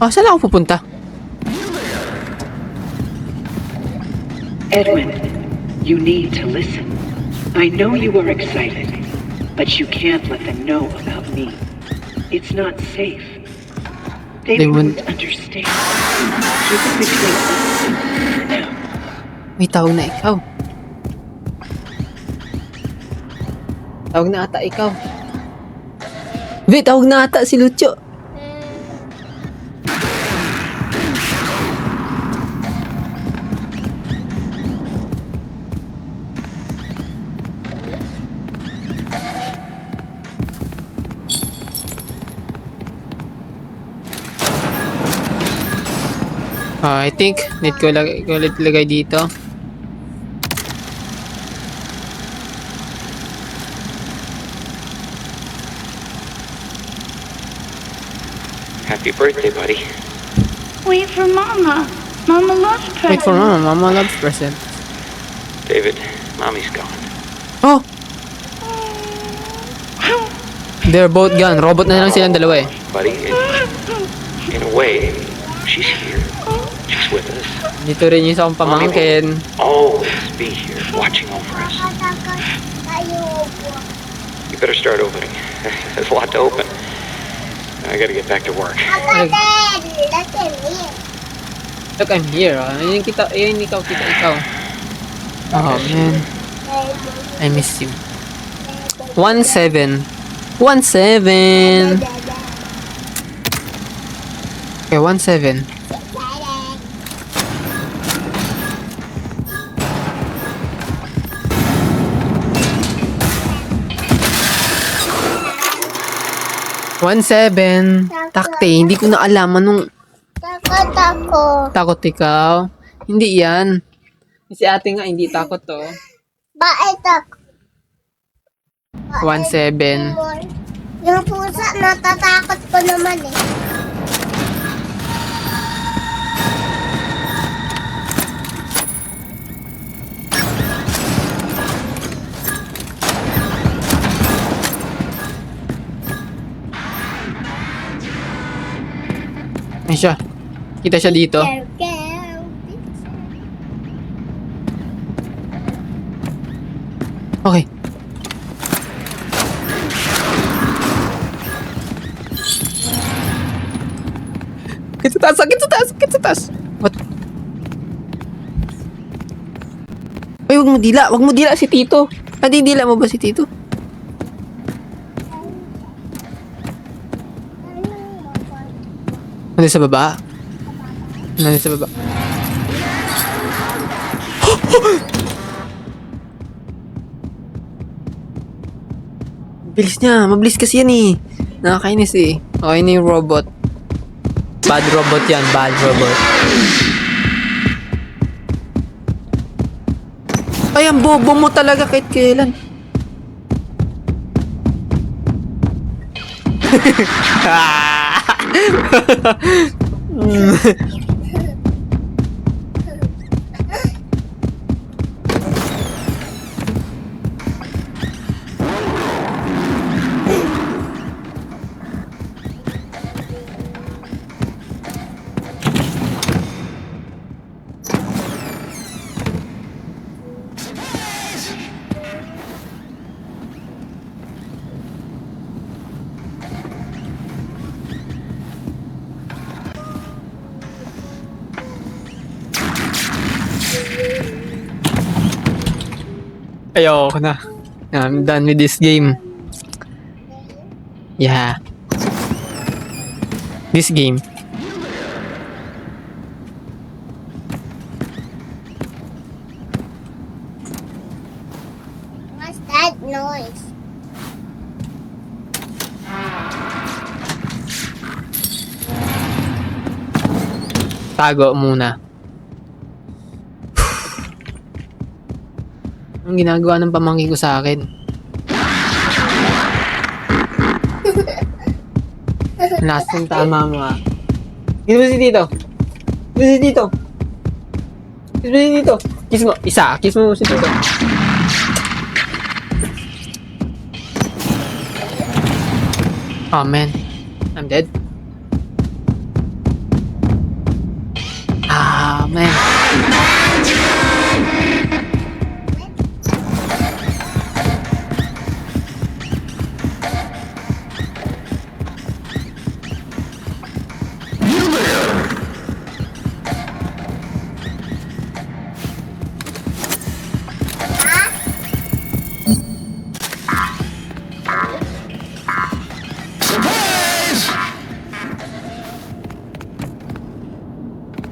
Saan ako pupunta? Edwin, you need to listen. I know you are excited, but you can't let them know about me. It's not safe. They wouldn't understand. Keep it between us for now. May tawag na ikaw. Tawag na ata ikaw. Wait, tawag na ata si Lucho. I think need ko lagay dito. Happy birthday, buddy. Wait for Mama. Mama loves presents. Wait for Mama. Mama loves presents. David, Mommy's gone. Oh! They're both gone. Robot na lang silang dalawa eh. Buddy, in a way, she's here. She's with us. Dito rin yung isa kong pamangkin. Always be here, watching over us. You better start opening. There's a lot to open. I gotta get back to work. Look, I'm here. Ayun kita, ayun ikaw. Oh, man. I miss you. 1-7. 1-7. Okay, 1-7. Takte, hindi ko na alam anong Takot ako. takot ikaw. Hindi yan. Si ate nga hindi takot to. Bakit ako? 1-7. Yung pusa, natatakot ko naman eh. Ay siya. Kita siya dito. Okay. Sakit sa taas. What? Ay, wag mo dila si Tito. Dila mo ba si Tito? Nandun sa baba. Bilis niya. Mabilis kasi yan eh. Nakakainis eh. Okay na yung robot. Bad robot yan. Bad robot. Ay, ang bobo mo talaga kahit kailan. Ayoko na. I'm done with this game. Yeah. This game. What's that noise? Tago muna. Ang ginagawa ng pamangkin ko sa akin. Last time tama mo ah. Kiss mo si Tito. Kiss mo. Isa. Kiss mo si Tito. Oh man. I'm dead. Ah man.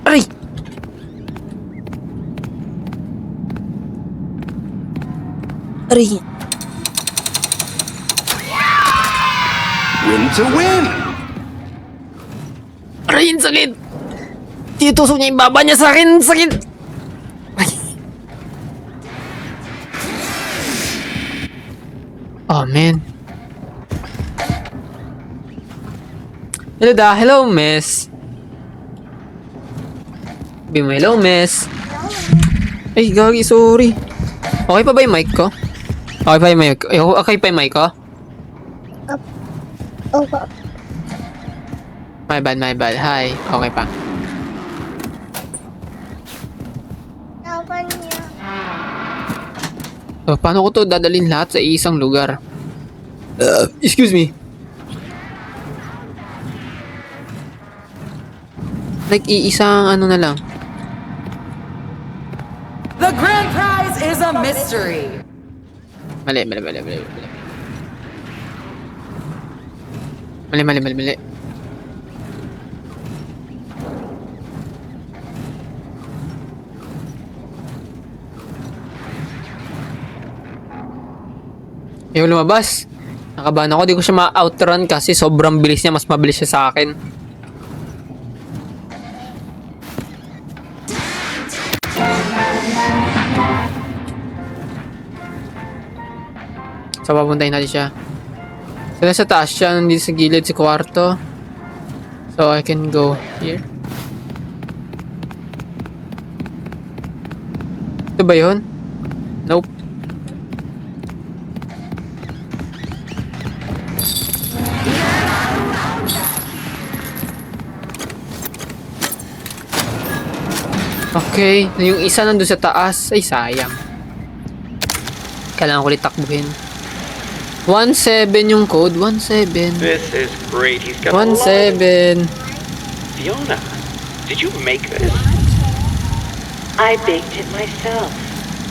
Aray! Aray! Win to win! Aray, ang sakit! Titusok niya yung baba niya sa akin! Sakit! Ay. Oh, man. Hello, miss. Sabi mo, hello, miss. Ay, gagi, sorry. Okay pa ba yung mic ko? Okay pa yung mic ko? Okay pa yung mic ko? Opo. My bad. Hi. Okay pa. Tapan niya. So, paano ko to dadalhin lahat sa isang lugar? Excuse me. Like, iisang ano na lang. The grand prize is a mystery. Mali. Mali. Yung lumabas. Nakabahan ako. Di ko siya ma-outrun kasi sobrang bilis niya. Mas mabilis siya sa akin. So, papuntahin natin siya. So, nasa taas siya. Nandito sa gilid sa kwarto. So, I can go here. Ito ba yun? Nope. Okay. Yung isa nandun sa taas. Ay, sayang. Kailangan ko ulit takbuhin. 17 yung code. 17. This is great. He's got 17. Fiona, did you make this? I baked it myself.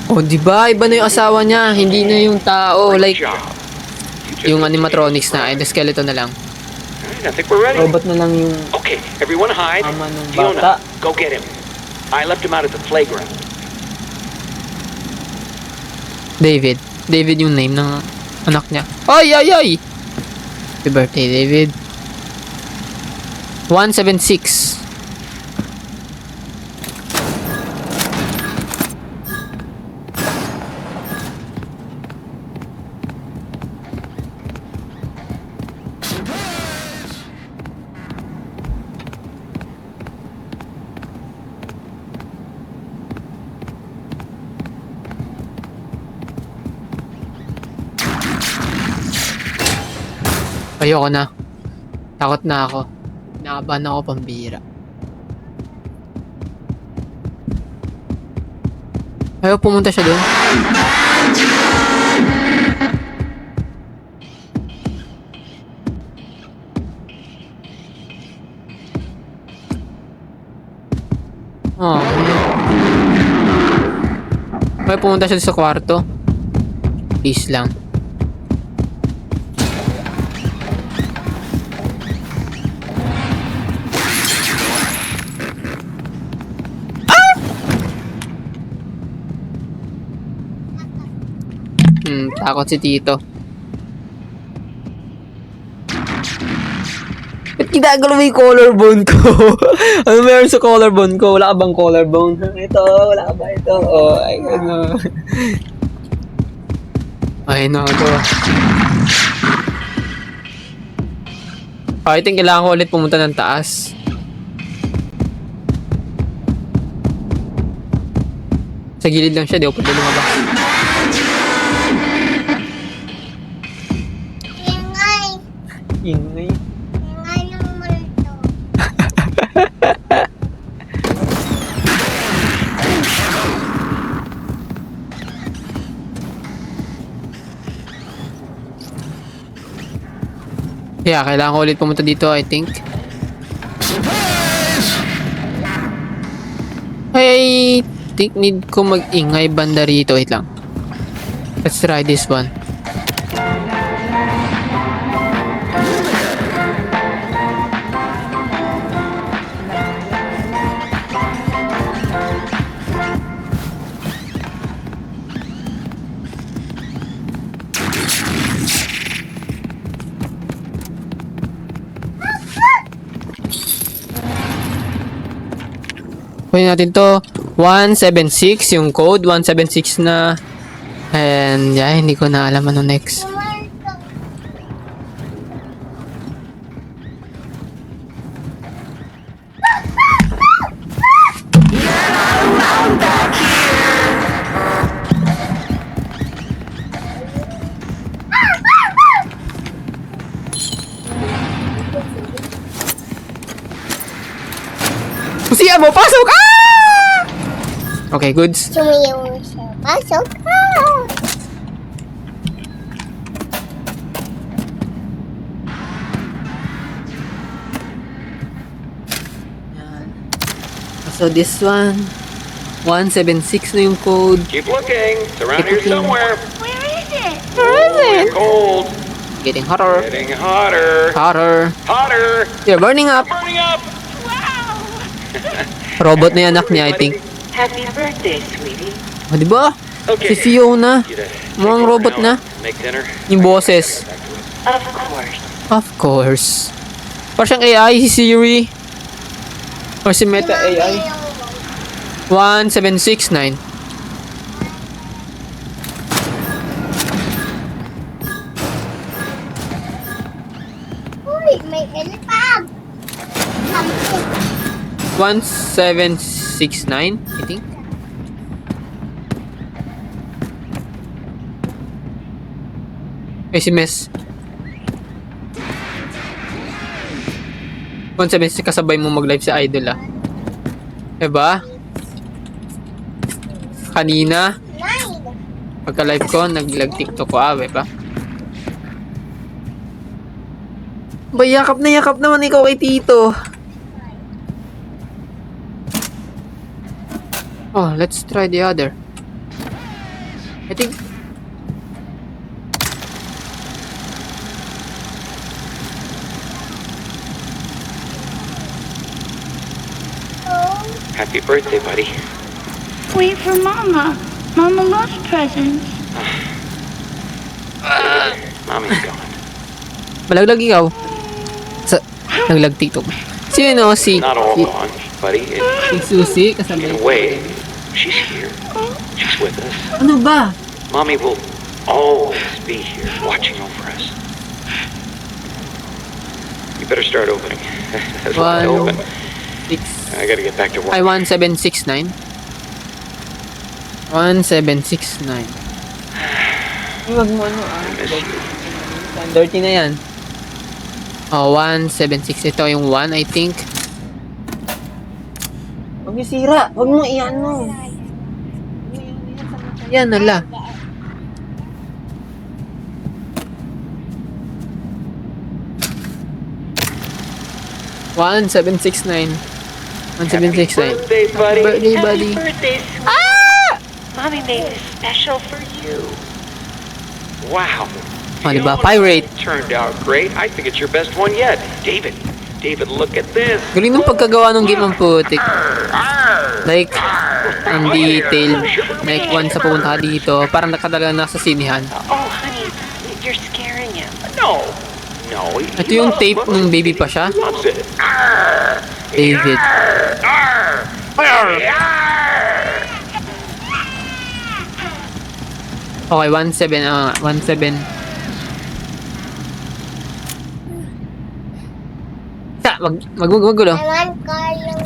Oh, diba? Iba na yung asawa niya. Hindi na yung tao. Like, Job. yung animatronics na. Ay, the skeleton na lang. Alright, I think we're ready. Robot na lang yung Okay, everyone hide. ama ng Fiona, bata. go get him. I left him out at the playground. David. David yung name ng anak niya. Ay! Happy birthday, David. 176. Ayoko na. Takot na ako. Nakabahan ako pambira. Ayaw pumunta siya doon. Oh. Ayaw pumunta siya doon sa kwarto. Please lang. Takot si Tito. Ba't ginagalaw mo yung collarbone ko? Ano meron sa collarbone ko? Wala ka bang collarbone? Ito, wala ka ba ito? Oh, ay, ano. Ay, no, ito. I think kailangan ko ulit pumunta ng taas. Sa gilid lang siya, di ako pwede lumabas. Ingay. Ingay ng multo. Yeah, kailangan ko ulit pumunta dito, I think. I think need ko mag-ingay banda rito. Wait lang. Let's try this one. Kunin natin to. 176 yung code. 176 na. And yeah, hindi ko na alam ano next. Siya mo, pasok! Ah! Okay, goods. Sumayaw siya. Pasok ka! So this one, 176 na yung code. Keep looking. It's around Keep here looking. somewhere. Where is it? Cold. Getting hotter. Getting hotter. Hotter. Hotter. You're burning up. Burning up. Wow! Robot na yung anak niya, I think. Happy birthday, sweetie. O, diba? Si Okay. Fiona. You to take Mukhang over robot now na. and Make dinner. Yung boses. Of course. Of course. Parang siyang AI, si Siri. Or si Meta AI. 1769. Uy, may elefant. 1769, I think. Eh, si Mes. 176 kasabay mo mag-live si Idol ah. Diba? Kanina, pagka-live ko, nag-lag TikTok ko diba? Ba, yakap naman ikaw kay Tito. Oh, let's try the other. I think Happy birthday, buddy. Wait for Mama. Mama loves presents. Mommy's gone. malaglag ikaw. Sa naglag TikTok. Sino si Not all gone, buddy. si Susie kasama In a way, she's here. She's with us. Ano ba? Mommy will always be here, watching over us. You better start opening. That's why I open. 6 I gotta get back to work. ay 1769. 1769. Ay, wag mo ano I miss you. Dirty na yan. Oh, 176. Ito yung 1, I think. Huwag niyo sira. Huwag mo iyan mo. Yan, nala. One, 769. 1769. Birthday, buddy. Birthday, buddy. birthday, sweetie. Mommy made this special for you. Wow. Oh, diba? Pirate. Turned out great. I think it's your best one yet. David, look at this. Galing nung pagkagawa ng game ang putik. Like, ang detailed. Like, once sa pupunta ka dito, parang nakadala na sa sinihan. Oh, honey, you're scaring him. No. Ito yung tape nung baby pa siya. Loves it. David. Okay, 17. 17. Maggulo. Ewan ko yung...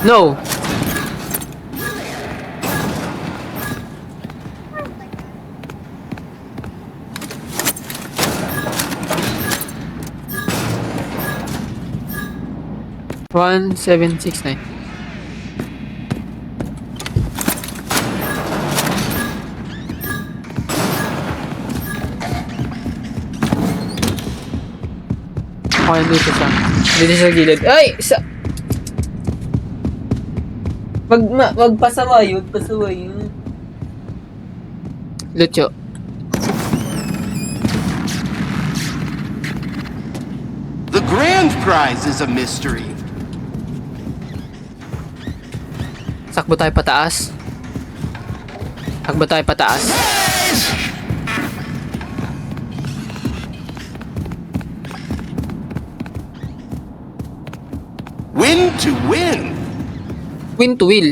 No. One, 769. Okay, dito siya. Dito sa gilid. Ay! Wag pasaway. Lucho. The grand prize is a mystery. Sakbo tayo pataas. Win to win. Win to will.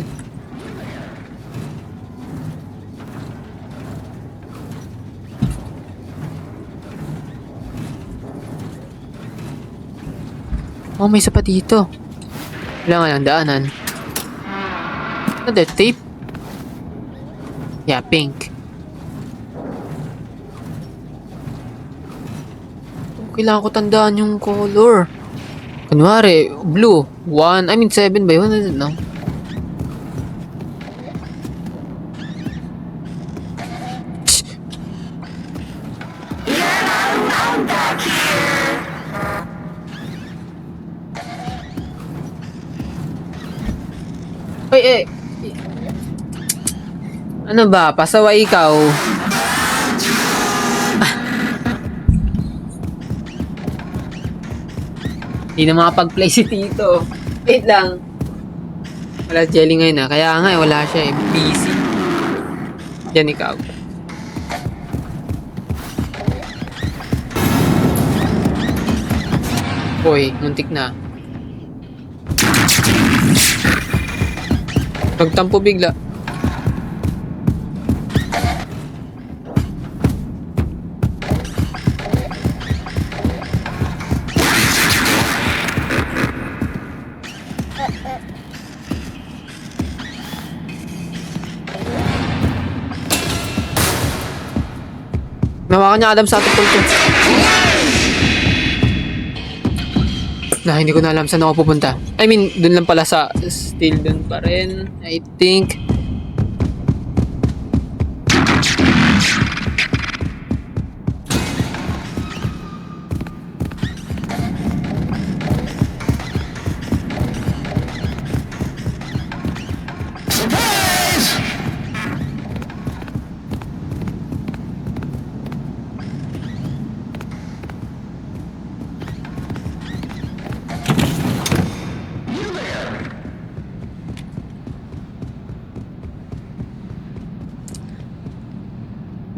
Oh, may isa pa dito. Kailangan ng daanan. Another tape? Yeah, pink. Kailangan ko tandaan yung color. Kunwari, blue. 7 ba yun? I don't know. Uy, ano ba? Pasaway ikaw. Hindi na makapag-play si Tito. Wait lang. Wala si Jelly ngayon kaya nga wala siya busy. Diyan ikaw. Uy, muntik na. Nagtampo bigla. Nawakan niya Adam sa ating pulto. Hindi ko na alam saan ako pupunta. I mean, dun lang pala sa... Still dun pa rin. I think.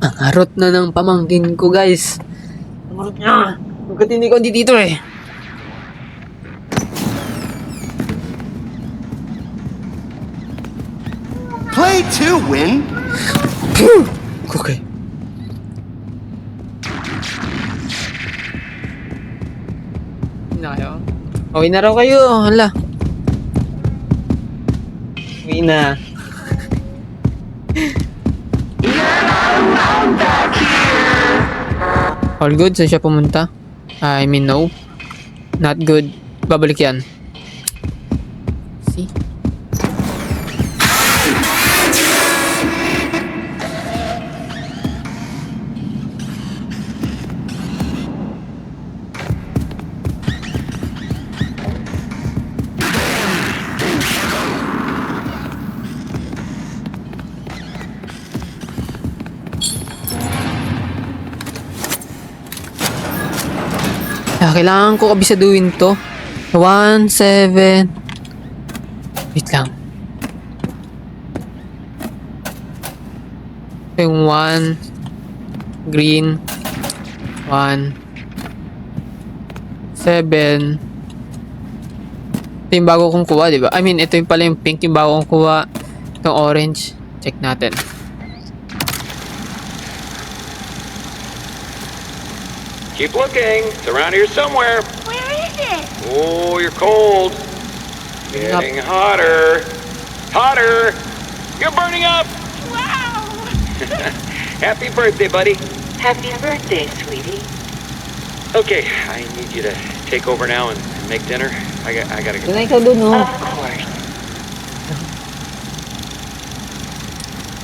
Ang harot na ng pamangkin ko, guys. Ang harot niya. Pagkat hindi ko dito eh. Play to win. Okay. Na kayo? Uwi na raw kayo. Hala. Uwi na. All good? Saan siya pumunta? I mean, no. Not good. Babalik yan. See? Kailangan ko kabisaduhin to. 1, 7. Wait lang. Yung 1. Green. 1. 7. Ito yung bago kong kuha, diba? I mean, ito yung pala yung pink yung bago kong kuha. Itong orange. Check natin. Keep looking. It's around here somewhere. Where is it? Oh, you're cold. Getting hotter. Hotter. You're burning up. Wow! Happy birthday, buddy. Happy birthday, sweetie. Okay, I need you to take over now and make dinner. I gotta get. Tunay ka dun, no? Of course.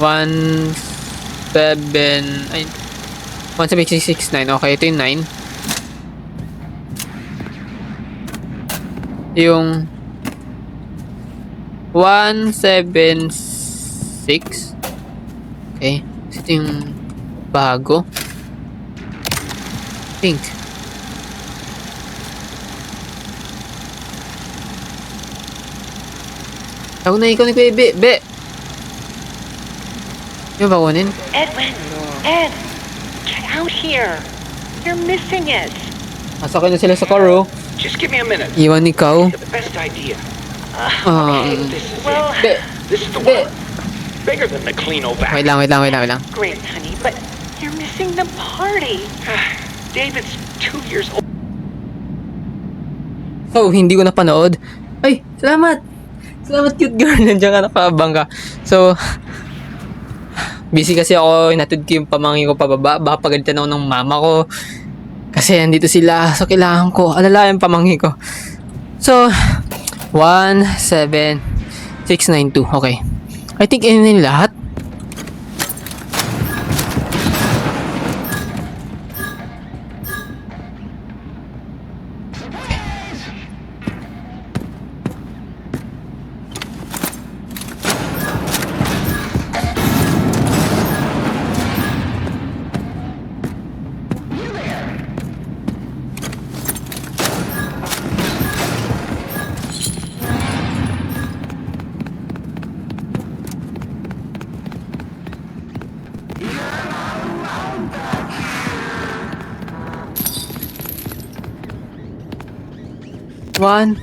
1, 7, ay, 17669. Okay, ito yung 9. Yung 176. Okay. Ito yung bago. Pink. Ako na ikaw ni Bebe. Be! Yung ba kunin? Edwin! Ed! Get out here! You're missing it! Masakay na sila sa car, oh. Just give me a minute. Iwan ikaw. The best idea. Okay, well, Be! This is the Be! one. Bigger than the Clino vac. Wait lang. great, honey, but you're missing the party. David's 2 years old. So, hindi ko napanood. Ay, salamat! Salamat, cute girl. Nandiyan ka, nakabang ka. So, busy kasi ako. Inatid ko yung pamangkin ko pababa. Baka pagalitan ako ng mama ko. Kasi andito sila. So, kailangan ko alala yung pamangkin ko. So, 17692. Okay. I think yun lahat. 1.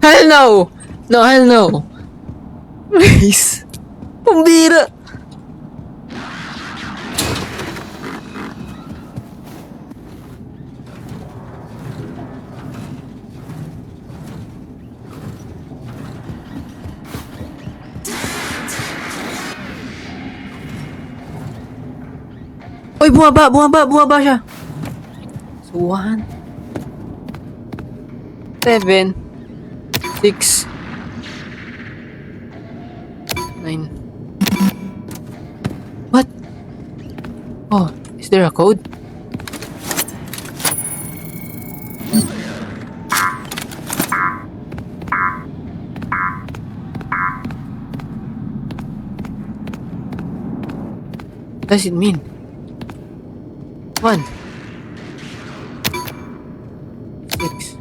Hell no! No, hell no! Please! Pambira! Uy, bumaba siya. So, 1, 7, 6, 9. What? Oh, is there a code? What does it mean? 1, 6.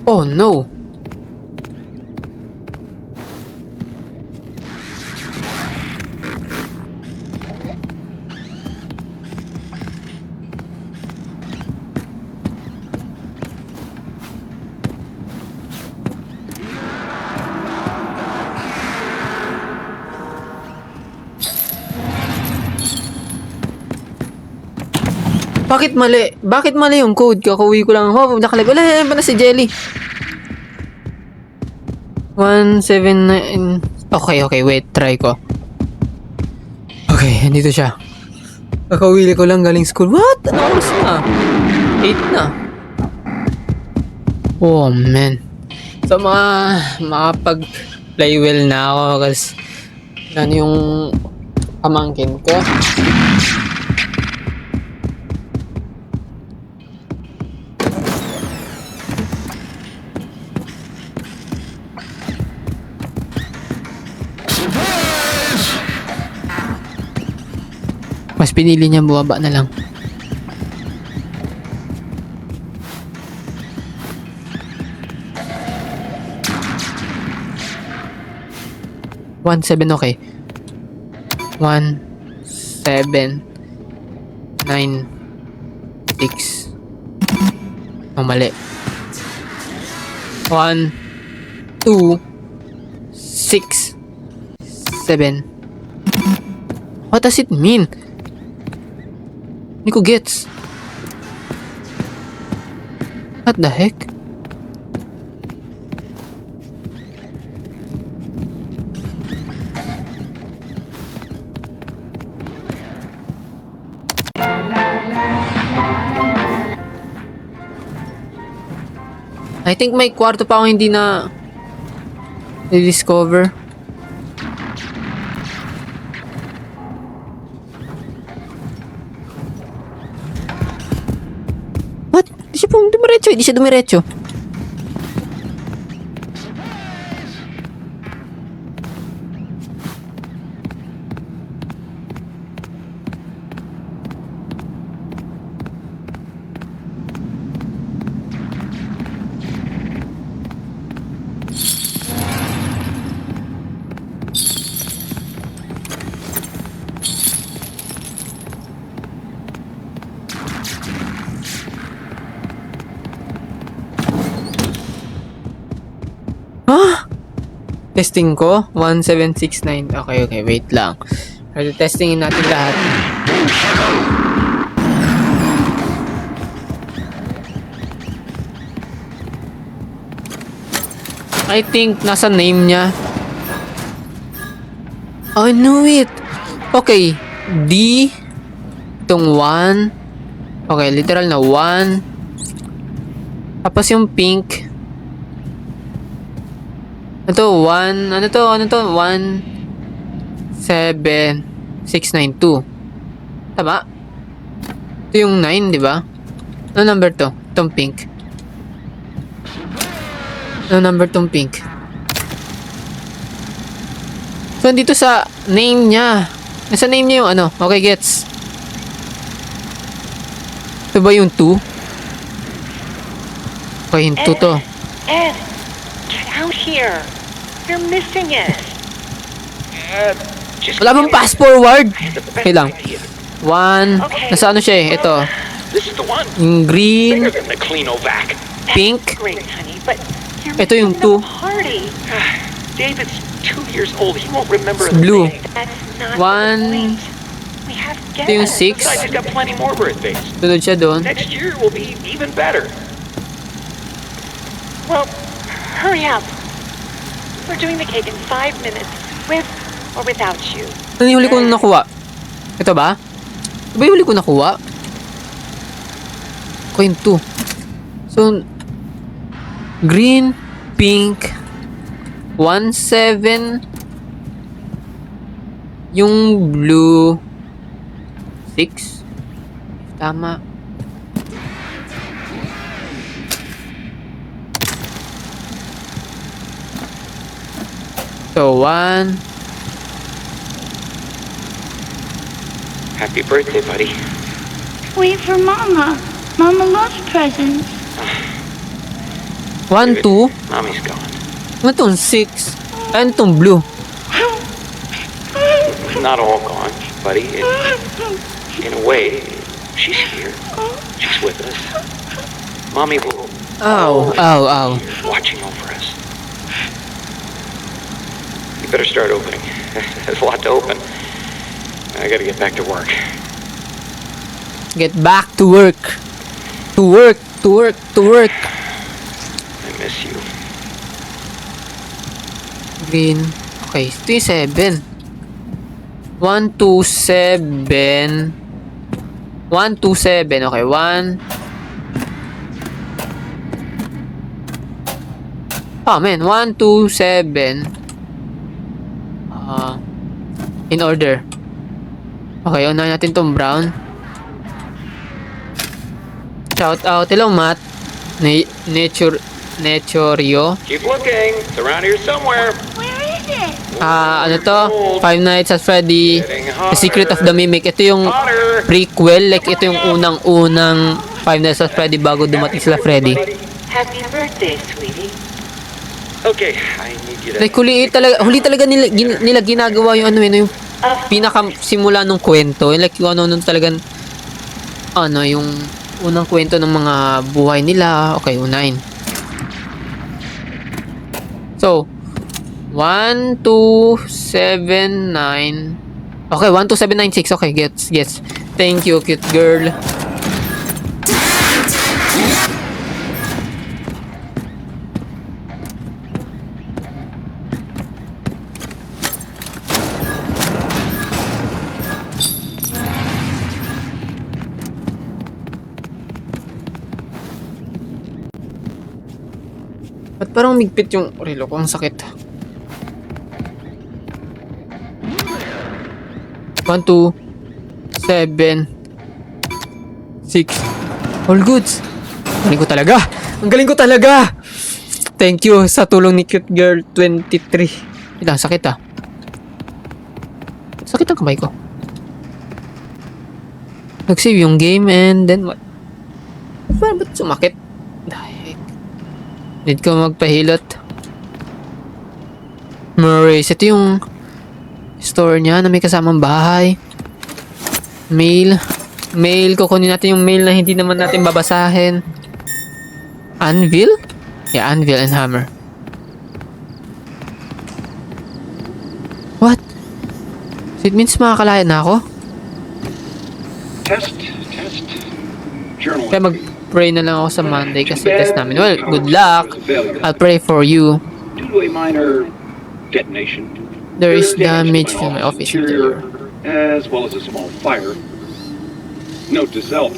Oh no! Bakit mali? Bakit mali yung code? Kakauwi ko lang. Oh, nakalagay. Wala pa na si Jelly. 179. Okay, wait. Try ko. Okay, andito siya. Kakauwi ko lang galing school. What? Ano oras na? 8 na. Oh, man. So, makapag-play well na ako kasi yan yung pamangkin ko. Mas pinili niya bumaba na lang. One, 7, okay. 1, 7, 9, 6. Oh, mali. 1, 2, 6, 7. What does it mean? Hindi ko gets. What the heck? I think may kwarto pa ako hindi na discover. What? Di siya pong dumiretso. Di siya dumiretso. Testing ko, 1769. Okay, wait lang. Testingin natin lahat. I think nasa name niya. Oh, I knew it. Okay, D. Itong 1. Okay, literal na 1. Tapos yung pink. Ito, 1, ano to? 1, 7, 6, 9, 2. Tama? Ito yung 9, di ba? Ano number to? Itong pink. Ano number tong pink? So, dito sa name niya. Nasa name niya yung ano. Okay, gets. Ito ba yung 2? Okay, yung 2 to. Ed, get out here. You're missing it. Just Wala bang fast forward? Okay lang. 1. Okay. Nasa ano siya eh? Ito. This is the one. Yung green, Bigger than the Cleanovac. pink. Great, honey, but you're Ito yung missing 2. the party. David's 2 years old. He won't remember a Blue. thing. That's not 1. the point. We have Ito yung guests. 6. Besides, he's got plenty more birthdays. Sunod siya doon. Next year will be even better. Well, hurry up. We're doing the cake in 5 minutes, with or without you. Ano yung huli ko nakuha? Ito ba? Ito ba yung huli ko nakuha? Coin 2. So, green, pink, 1-7. Yung blue, 6. Tama. So, 1. Happy birthday, buddy. Wait for Mama. Mama loves presents. 1, 2. Mommy's gone. Ano itong 6? Ano itong blue? Not all gone, buddy. In a way, she's here. She's with us. Mommy will Ow, ow, ow. watching over us. You better start opening. There's a lot to open. I gotta get back to work. Get back to work. To work, to work, to work. I miss you. Green. Okay, ito yung 7. 1, 2, 7. 1, 2, 7. Okay, 1. Oh, man. 1, 2, 7. In order. Okay, unahin natin tong brown. Shout out. Hello, Matt. Naturio. Keep looking. It's around here somewhere. Where is it? Ano to? Five Nights at Freddy, The Secret of the Mimic. Ito yung prequel. Like, ito yung unang-unang Five Nights at Freddy bago dumating sila Freddy. Happy birthday, sweetie. Okay, I need you to... Like, huli talaga nila ginagawa yung ano yun, yung pinaka-simula ng kwento. Like, yung ano talagang, yung unang kwento ng mga buhay nila. Okay, unahin. So, 1, 2, 7, 9. Okay, 1, 2, 7, 9, 6. Okay, gets. Thank you, cute girl. Ba't parang migpit yung relo ko? Ang sakit. 1, 2, 7, 6. All goods. Ang galing ko talaga. Thank you sa tulong ni Cute Girl 23. Ilang sakit ah. Sakit ang kamay ko. Nag-save yung game and then what? Ba't sumakit? Need ko magpahilot. Maurice. Ito yung store niya na may kasamang bahay. Mail. Kukunin natin yung mail na hindi naman natin babasahin. Anvil? Yeah, anvil and hammer. What? So it means makakalaya na ako? Test. Journal. Kaya mag-pray na lang ako sa Monday kasi test namin. Well, good luck. I'll pray for you. Due to a minor detonation. There is damage in my office interior. As well as a small fire. Note to self.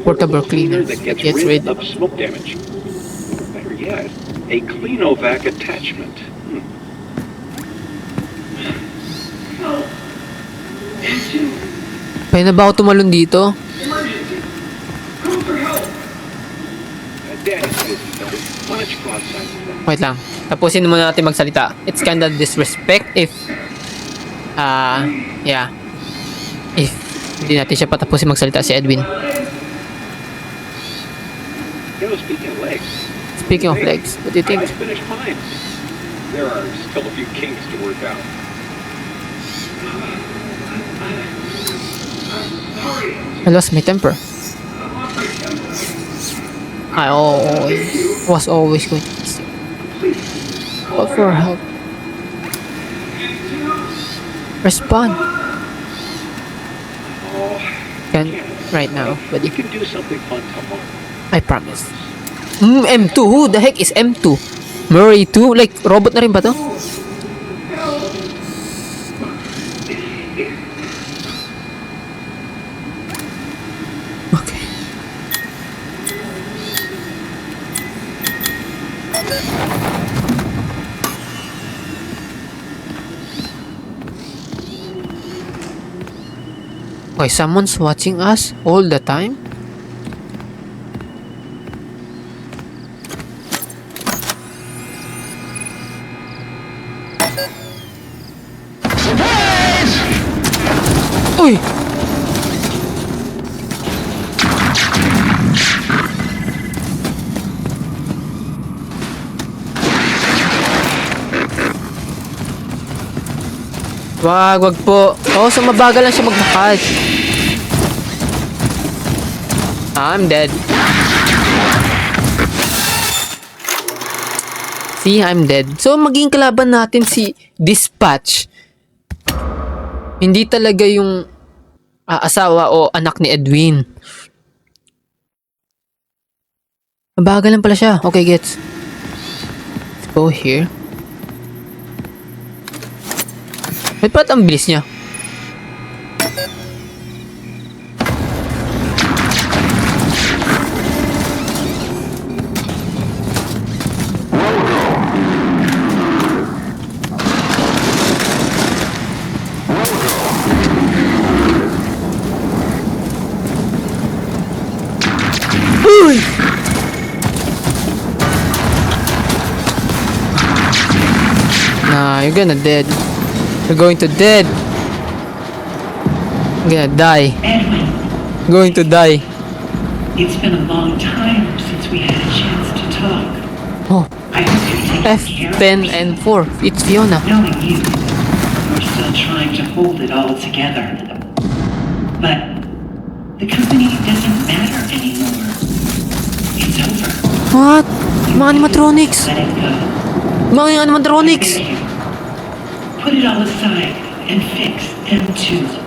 Portable cleaner that gets rid of smoke damage. Better yet, a Cleanovac attachment. Kaya na ba ako tumalon dito? Wait lang. Tapusin muna natin magsalita. It's kinda disrespect if if hindi natin siya patapusin magsalita si Edwin. Speaking of legs. Speaking of legs, what do you think? I finished mine. There are still a few kinks to work out. I lost my temper. I was always going to call for help. Respond. Can right now, but We can do something fun tomorrow. I promise. M2. Who the heck is M2? Murray 2? Like, robot na rin ba to? Okay. Wait, someone's watching us all the time? Uy! Wag po. Oh, so mabagal lang siya maglakad. I'm dead. See, I'm dead. So, maging kalaban natin si Dispatch. Hindi talaga yung asawa o anak ni Edwin. Mabagal lang pala siya. Okay, gets. Let's go here. Ba't ang bilis niya? Uy! Nah, you're gonna dead. You're going to dead. I'm gonna die. Edwin, Going to die. it's been a long time since we had a chance to talk. Oh, I hope you're taking care of F10 yourself. and 4. It's Fiona. Knowing you, we're still trying to hold it all together. But the company doesn't matter anymore. It's over. What? Mga animatronics. Let it go. Mga animatronics. I beg you, put it all aside and fix M2.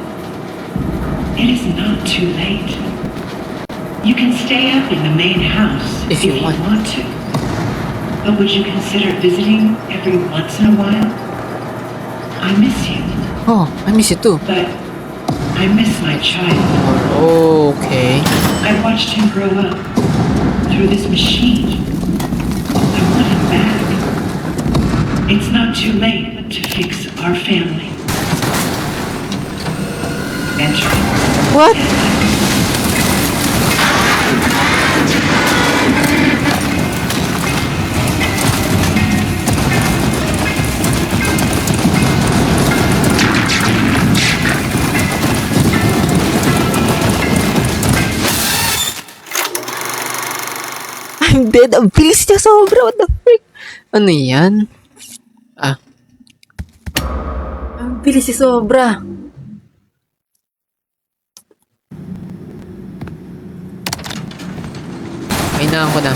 It is not too late. You can stay up in the main house If you want. to. But would you consider visiting every once in a while? I miss you, Oh, I miss you too. but I miss my child. Okay. I watched him grow up through this machine. I want him back. It's not too late to fix our family. Enter. What? I'm dead. Ang bilis niya sobra. What the frick? Ano yan? Ang bilis niya sobra. Kailangan ko na.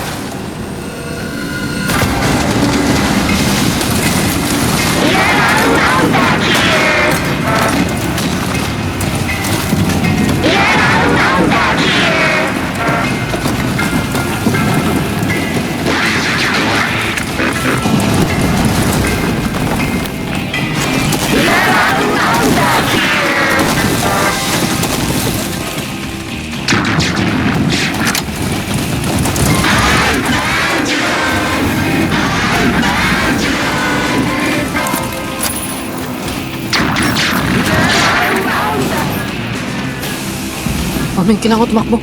Oh, man, kailangan ko tumakbo.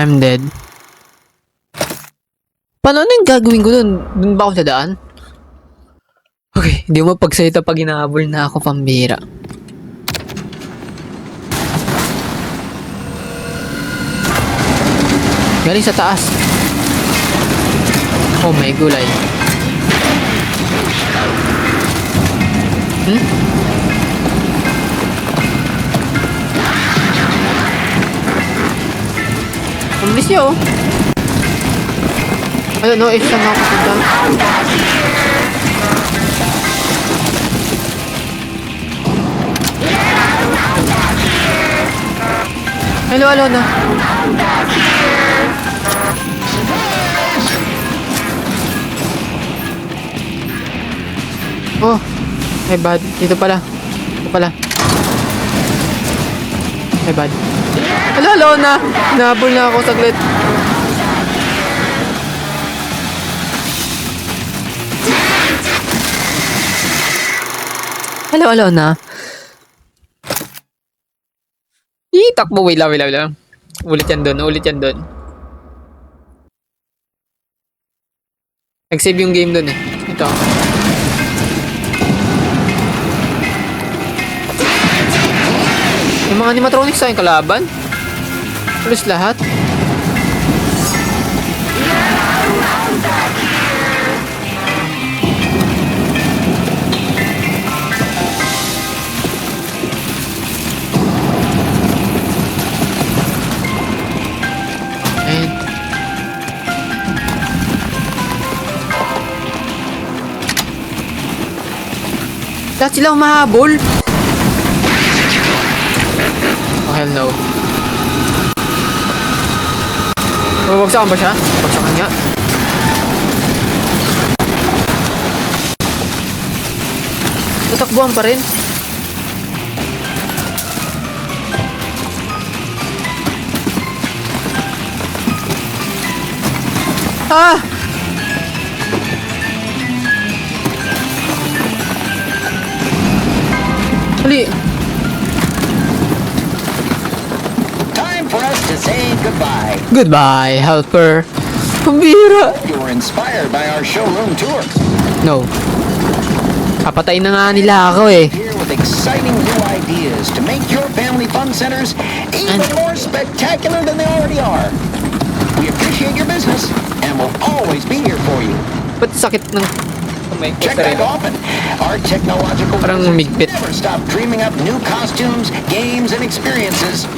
I'm dead. Paano yung gagawin ko dun? Dun ba ako dadaan? Okay, hindi mo pagsalita pag hinahabol na ako, pambira. Galing sa taas. Oh, may gulay. Ang bilis niya, oh. I don't know if saan ako punta. Hello, Alona. Oh, my bad. Dito pala. Dito pala. My bad. Hello, Alona. Nahabol na ako saglit. Hello, Alona. Takbo, wait lang. Ulit yan dun. Nag-save yung game dun eh. Ito. Yung mga animatronics sa yung kalaban. Alos lahat. Lahat sila umahabol. Oh, hell no. Babagsakan ba siya? Babagsakan nga. Tatakbuhan pa rin. Ah! Time for us to say goodbye. Goodbye, helper. Pambira. You were inspired by our showroom tour. No. Papatayin na nga nila ako eh. Here with exciting new ideas to make your family fun centers even more spectacular than they already are. We appreciate your business and will always be here for you. Ba't sakit ng kamay ko? Check back often. Our technological Parang wizards umigpit. never stop dreaming up new costumes, games, and experiences.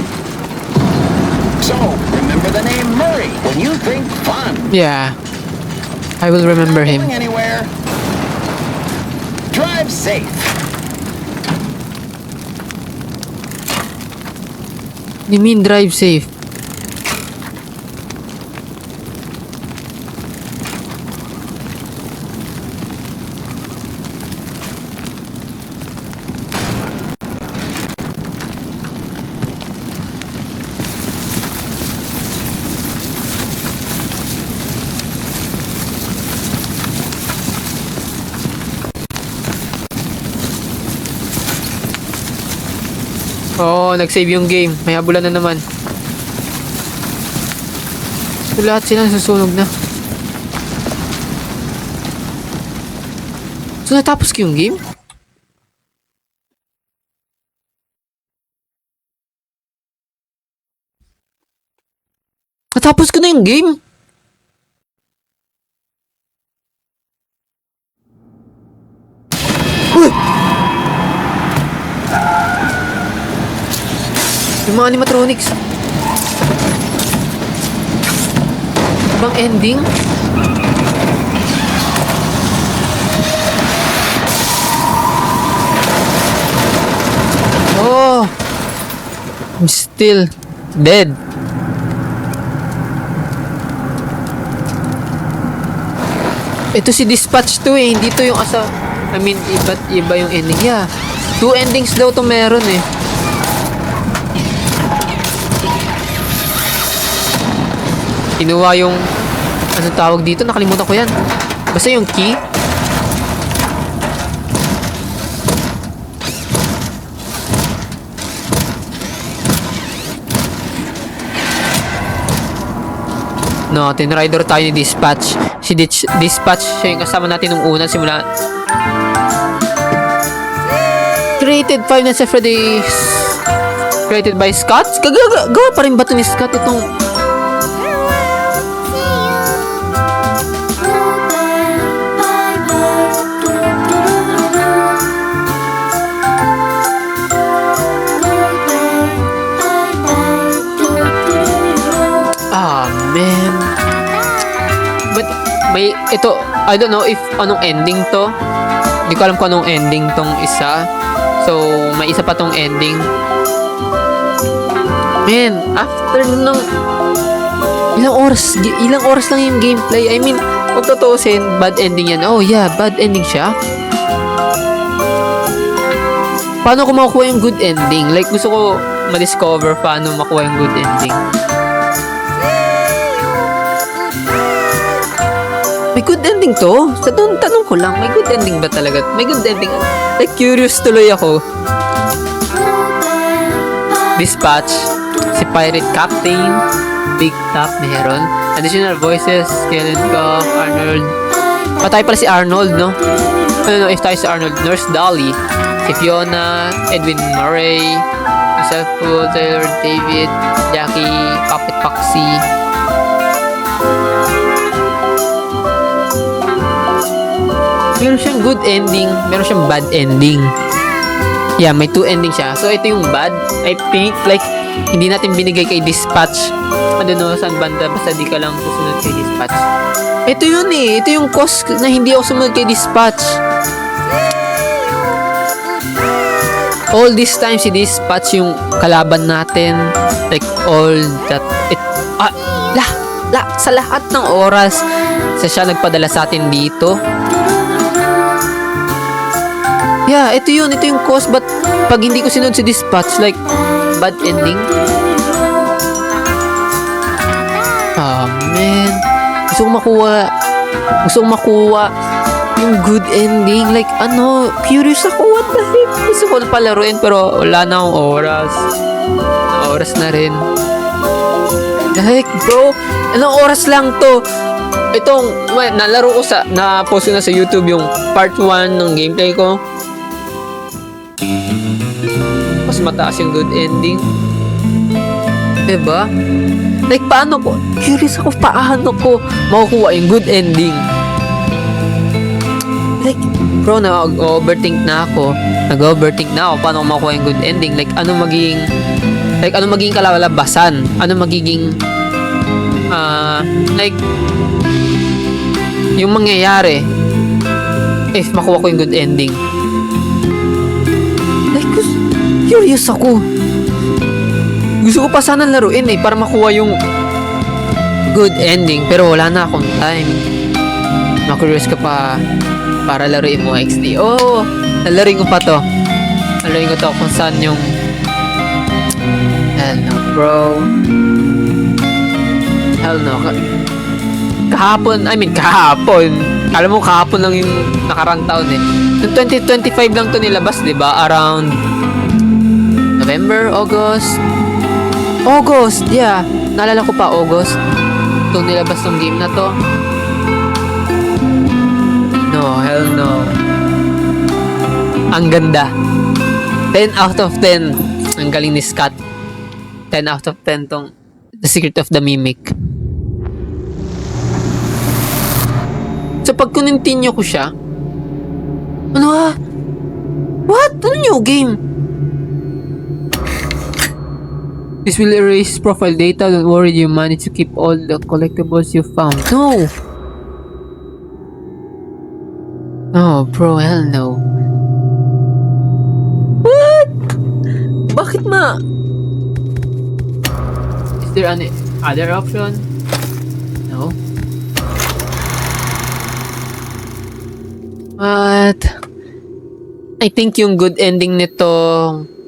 So, remember the name Murray when you think fun. Yeah. I will remember him. Not going anywhere. Drive safe. You mean drive safe? Oo, nag-save yung game. May habulan na naman. So, lahat sila nasusunog na. So, natapos ko yung game? Natapos ko na yung game? Uy! Yung mga animatronics. Bang ending? Oh! I'm still dead. Ito si Dispatch 2 eh. Hindi to yung I mean, iba yung ending. Yeah. 2 endings daw to meron eh. Kinuha yung anong tawag dito, nakalimutan ko yan. Basta yung key. No, tinrider tayo ni Dispatch. Si Dispatch, siya yung kasama natin nung una simula. Created 5 Nights at Freddy's. Created by Scott. Gawa pa rin ba ito ni Scott itong... Man. But may ito, I don't know if anong ending to. Hindi ko alam kung anong ending tong isa. So, may isa pa tong ending. Man, after nung ilang oras lang yung gameplay. I mean, kung tutusin, bad ending yan. Oh yeah, bad ending siya. Paano ko makukuha yung good ending? Like, gusto ko ma-discover paano makuha yung good ending. May good ending to? Sa tanong ko lang, may good ending ba talaga? May good ending? Like, curious tuloy ako. Dispatch, si Pirate Captain, Big Top, meron. Additional voices, Kellen Goff, Arnold. Patay pala si Arnold, no? Ano, if tayo si Arnold, Nurse Dolly, si Fiona, Edwin Murray, Joseph Poole, Taylor David, Jackie, Puppet Foxy. Meron siyang good ending, meron siyang bad ending. Yeah, may 2 ending siya. So, ito yung bad. I think, like, hindi natin binigay kay Dispatch. I don't know saan banda, basta di ka lang susunod kay Dispatch. Ito yun eh. Ito yung cause na hindi ako sumunod kay Dispatch. All this time, si Dispatch yung kalaban natin. Like, all that... sa lahat ng oras, siya nagpadala sa atin dito. Yeah, ito yung cause. But pag hindi ko sinunod si Dispatch, like, bad ending. Oh, man. Gusto kong makuha yung good ending. Like, curious ako. What the heck? Gusto ko na palaruin, pero wala na akong oras. Oras na rin. Like, bro, anong oras lang to? Itong, nalaro ko na-post ko na sa YouTube yung part 1 ng gameplay ko. Mas mataas yung good ending. Diba? Like, paano ko? Curious ako, paano ko makukuha yung good ending? Like, bro, nag-overthink na ako. Paano ko makukuha yung good ending? Like, ano magiging kalalabasan? Ano magiging, like, yung mangyayari if makuha ko yung good ending? Like, curious ako. Gusto ko pa sana laruin eh, para makuha yung good ending, pero wala na akong time. Na-curious ka pa para laruin mo XD. Oh, lalaruin ko pa to. Lalaruin ko to kung saan yung... Hell no, bro. Hell no. Kahapon. Alam mo, kahapon lang yung nakarang taon eh. Noong 2025 lang to nilabas, diba? Around November, August, yeah. Naalala ko pa, August. Itong nilabas tong game na to. No, hell no. Ang ganda. 10 out of 10. Ang galing ni Scott. 10 out of 10 tong The Secret of the Mimic. So, pag continue ko siya, what? Ano new game? This will erase profile data. Don't worry, you manage to keep all the collectibles you found. No! Oh, bro, hell no. What? Bakit Is there any other option? No. What? I think yung good ending nito,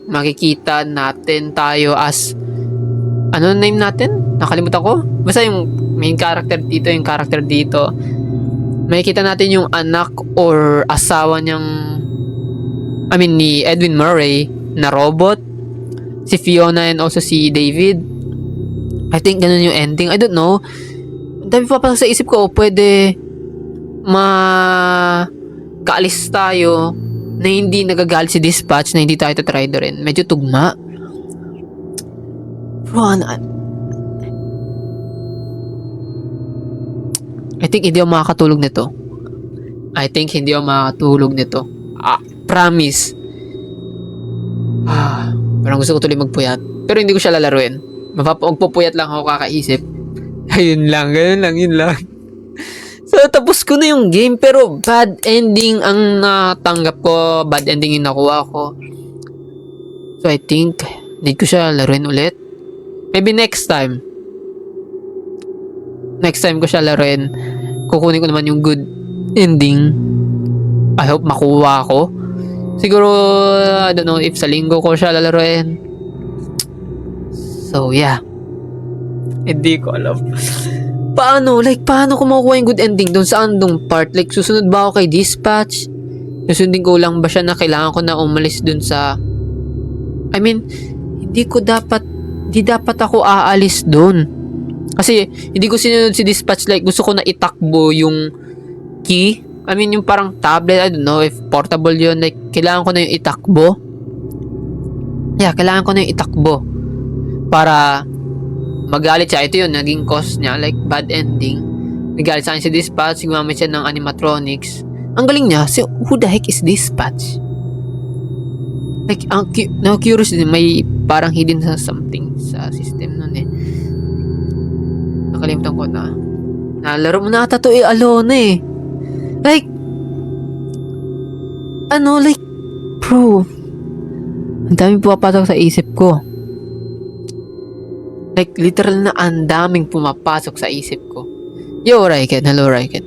makikita natin tayo as... Ano name natin? Nakalimutan ko. Basta yung main character dito, yung character dito. Makikita natin yung anak or asawa niyang... ni Edwin Murray na robot. Si Fiona and also si David. I think ganun yung ending. I don't know. dami papasok sa isip ko, pwede kaalis tayo na hindi nagagalit si Dispatch, na hindi tayo tatry rin. Medyo tugma. Bro, I think hindi ako makakatulog nito. Promise. Parang gusto ko tuloy magpuyat. Pero hindi ko siya lalaruin. Magpupuyat lang ako kakaisip. Ayun lang. So, tapos ko na yung game, pero bad ending ang natanggap ko. Bad ending yung nakuha ko. So, I think, need ko siya laruin ulit. Maybe next time. Next time ko siya laruin. Kukunin ko naman yung good ending. I hope makuha ko. Siguro, I don't know if sa linggo ko siya lalaruin. So, yeah. Hindi ko alam. Paano ko makukuha yung good ending doon sa andong part? Like, susunod ba ako kay Dispatch? Susundin ko lang ba siya na kailangan ko na umalis doon sa... I mean, hindi dapat ako aalis doon. Kasi, hindi ko sinunod si Dispatch. Like, gusto ko na itakbo yung key. I mean, yung parang tablet. I don't know if portable yun. Like, kailangan ko na yung itakbo. Yeah, kailangan ko na yung itakbo. Para... magalit siya. Ito yun, naging cause niya. Like, bad ending. Nagalit sa akin si Dispatch. Gumamit siya ng animatronics. Ang galing niya. So, who the heck is Dispatch? Like, curious din. May parang hidden sa something sa system nun eh. Nakalimutan ko na. Nalaro mo na ata to Alone eh. Like, bro. Ang daming pumapasok sa isip ko. Like, literal na ang daming pumapasok sa isip ko. Yo, Raiken. Hello, Raiken.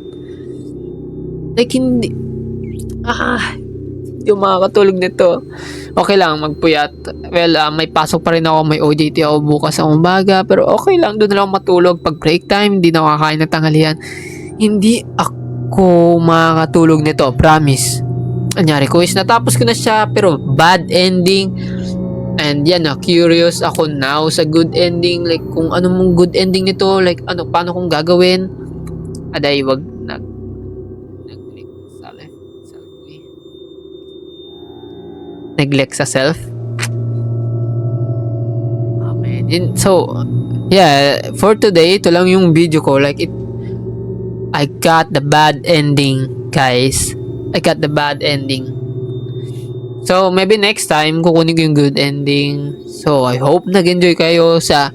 Like, hindi yung makakatulog nito. Okay lang, magpuyat. Well, may pasok pa rin ako. May OJT ako bukas sa umaga. Pero okay lang, doon na lang matulog. Pag break time, hindi na ako kakain ng tanghalian. Hindi ako makakatulog nito. Promise. Anyari ko is natapos ko na siya. Pero bad ending. And yan, curious ako now sa good ending. Like, kung ano mong good ending nito. Like, paano kong gagawin. Aday, wag neglect sa self. Amen. So, yeah, for today, ito lang yung video ko. Like, I got the bad ending, guys. I got the bad ending. So, maybe next time, kukunin ko yung good ending. So, I hope nag-enjoy kayo sa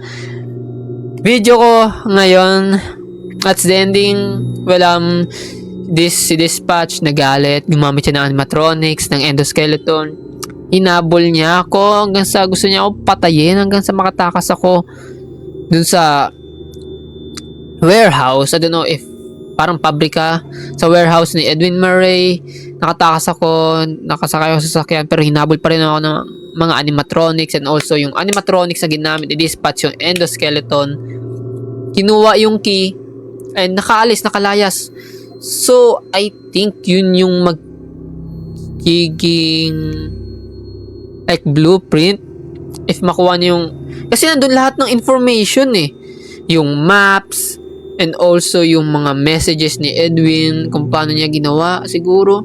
video ko ngayon. That's the ending. Well, si Dispatch nagalit. Gumamit siya ng animatronics, ng endoskeleton. Hinabol niya ako hanggang sa gusto niya ako patayin. Hanggang sa makatakas ako dun sa warehouse. I don't know if parang pabrika sa warehouse ni Edwin Murray. Nakatakas ako, nakasakay ako sa sasakyan, pero hinabol pa rin ako ng mga animatronics, and also yung animatronics na ginamit ni Dispatch, yung endoskeleton, kinuha yung key and nakalayas. So I think yun yung magiging like blueprint if makuha niyo yung, kasi nandun lahat ng information eh, yung maps and also yung mga messages ni Edwin kung paano niya ginawa. Siguro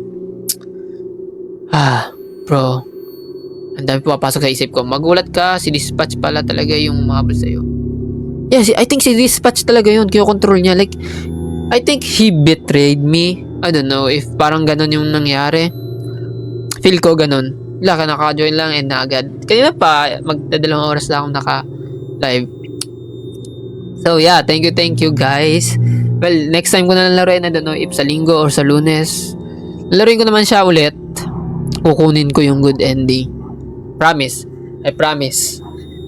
bro, ang dami pumapasok sa isip ko. Magulat ka, si Dispatch pala talaga yung mahabol sa'yo. Yeah, I think si Dispatch talaga yun, kino-control niya. Like, I think he betrayed me. I don't know if parang ganun yung nangyari. Feel ko ganun. Naka-join lang and na agad. Kanina pa, magdadalawang oras lang akong naka-live. So yeah, thank you guys. Well, next time ko na laruin, I don't know if sa linggo or sa Lunes. Laruin ko naman siya ulit. Kukunin ko yung good ending. Promise. I promise.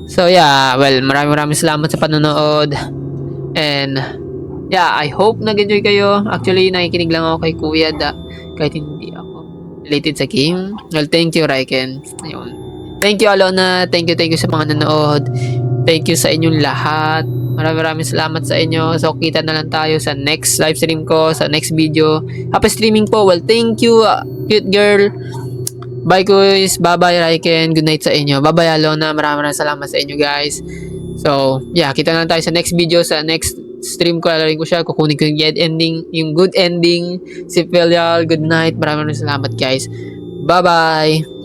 So yeah, well, maraming salamat sa panonood. And yeah, I hope nag-enjoy kayo. Actually, nakikinig lang ako kay Kuya kahit hindi ako related sa game. Well, thank you, Raiken. Ayun. Thank you, Alona. Thank you sa mga nanood. Thank you sa inyong lahat. Maraming salamat sa inyo. So, kita na lang tayo sa next live stream ko, sa next video. Happy streaming po. Well, thank you, cute girl. Bye, guys. Bye-bye, Raiken. Good night sa inyo. Bye-bye, Alona. Maraming salamat sa inyo, guys. So, yeah, kita na lang tayo sa next video, sa next stream ko, lalagyan ko siya, kukunin ko yung good ending, si Filial, good night, maraming salamat guys, bye bye.